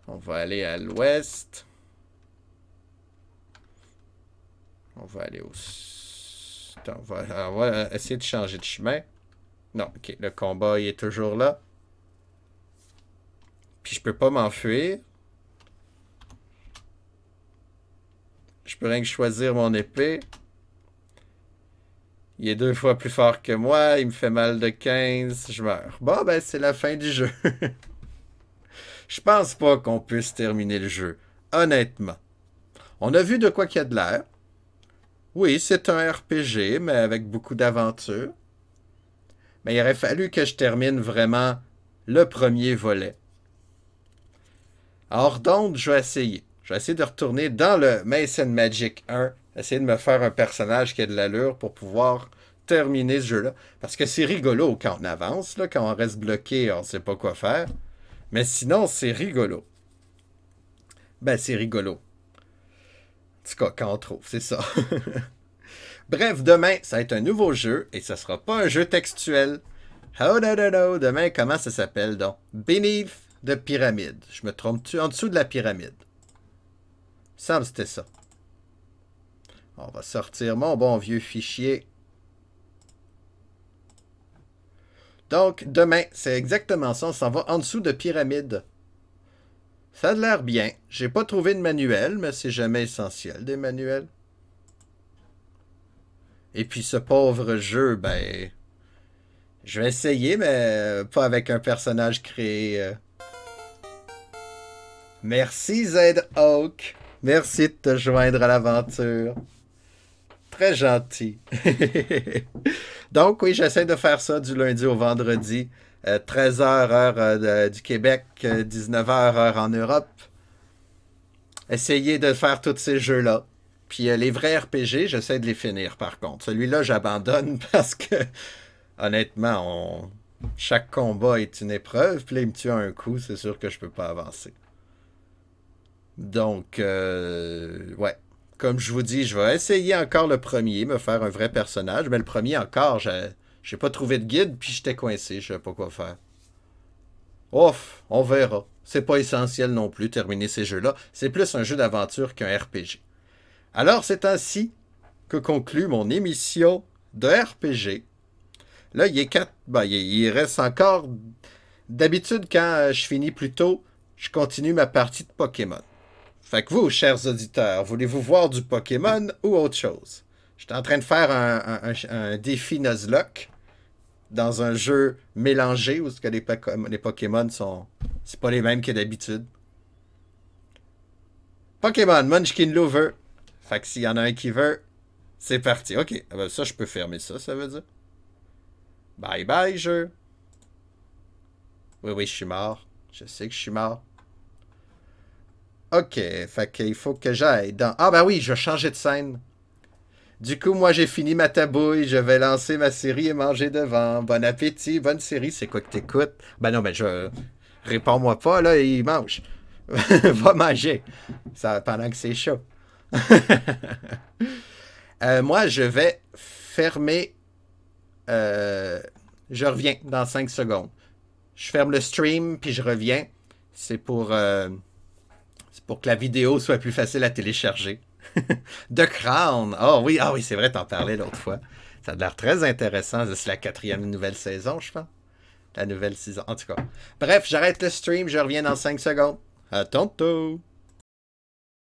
On va aller à l'ouest. On va aller au... Attends, on va essayer de changer de chemin. Non, OK, le combat, il est toujours là. Puis je peux pas m'enfuir. Je peux rien que choisir mon épée. Il est 2 fois plus fort que moi. Il me fait mal de 15. Je meurs. Bon, ben, c'est la fin du jeu. Je pense pas qu'on puisse terminer le jeu. Honnêtement. On a vu de quoi qu'il y a de l'air. Oui, c'est un RPG, mais avec beaucoup d'aventure. Mais il aurait fallu que je termine vraiment le premier volet. Hors d'onde, je vais essayer. Je vais essayer de retourner dans le Maze & Magic 1, essayer de me faire un personnage qui a de l'allure pour pouvoir terminer ce jeu-là. Parce que c'est rigolo quand on avance, là, quand on reste bloqué, on ne sait pas quoi faire. Mais sinon, c'est rigolo. Ben, c'est rigolo. En tout cas, quand on trouve, c'est ça. Bref, demain, ça va être un nouveau jeu, et ça sera pas un jeu textuel. Oh no no no, demain, comment ça s'appelle donc? Beneath the Pyramid. Je me trompe-tu? En dessous de la pyramide. Il me semble que c'était ça. On va sortir mon bon vieux fichier. Donc, demain, c'est exactement ça. On s'en va en dessous de pyramide. Ça a l'air bien. J'ai pas trouvé de manuel, mais c'est jamais essentiel, des manuels. Et puis, ce pauvre jeu, ben... Je vais essayer, mais pas avec un personnage créé. Merci, Z-Hawk. Merci de te joindre à l'aventure. Très gentil. Donc, oui, j'essaie de faire ça du lundi au vendredi. 13h, heure du Québec, 19h, heure en Europe. Essayez de faire tous ces jeux-là. Puis les vrais RPG, j'essaie de les finir, par contre. Celui-là, j'abandonne parce que, honnêtement, chaque combat est une épreuve. Puis là, il me tue à un coup, c'est sûr que je peux pas avancer. Donc, ouais. Comme je vous dis, je vais essayer encore le premier, me faire un vrai personnage. Mais le premier encore, j'ai pas trouvé de guide, puis j'étais coincé, je sais pas quoi faire. Ouf, on verra. C'est pas essentiel non plus, terminer ces jeux-là. C'est plus un jeu d'aventure qu'un RPG. Alors, c'est ainsi que conclut mon émission de RPG. Là, il est 4. Ben, il reste encore... D'habitude, quand je finis plus tôt, je continue ma partie de Pokémon. Fait que vous, chers auditeurs, voulez-vous voir du Pokémon ou autre chose? J'étais en train de faire un défi Nuzlocke dans un jeu mélangé où que les Pokémon sont... C'est pas les mêmes que d'habitude. Pokémon, Munchkin Lover. Fait que s'il y en a un qui veut, c'est parti. Ok, ben ça, je peux fermer ça, ça veut dire. Bye bye, jeu. Oui, oui, je suis mort. Je sais que je suis mort. Ok, fait qu'il faut que j'aille dans... Ah ben oui, je vais changer de scène. Du coup, moi, j'ai fini ma tabouille. Je vais lancer ma série et manger devant. Bon appétit, bonne série. C'est quoi que t'écoutes? Ben non, ben je... Réponds-moi pas, là, il mange. Va manger. Ça, pendant que c'est chaud. Moi, je vais fermer... je reviens dans 5 secondes. Je ferme le stream, puis je reviens. C'est pour que la vidéo soit plus facile à télécharger. The Crown. Oh oui, ah oui, c'est vrai, t'en parlais l'autre fois. Ça a l'air très intéressant. C'est la 4e nouvelle saison, je pense. La nouvelle saison. En tout cas. Bref, j'arrête le stream, je reviens dans 5 secondes. À tantôt.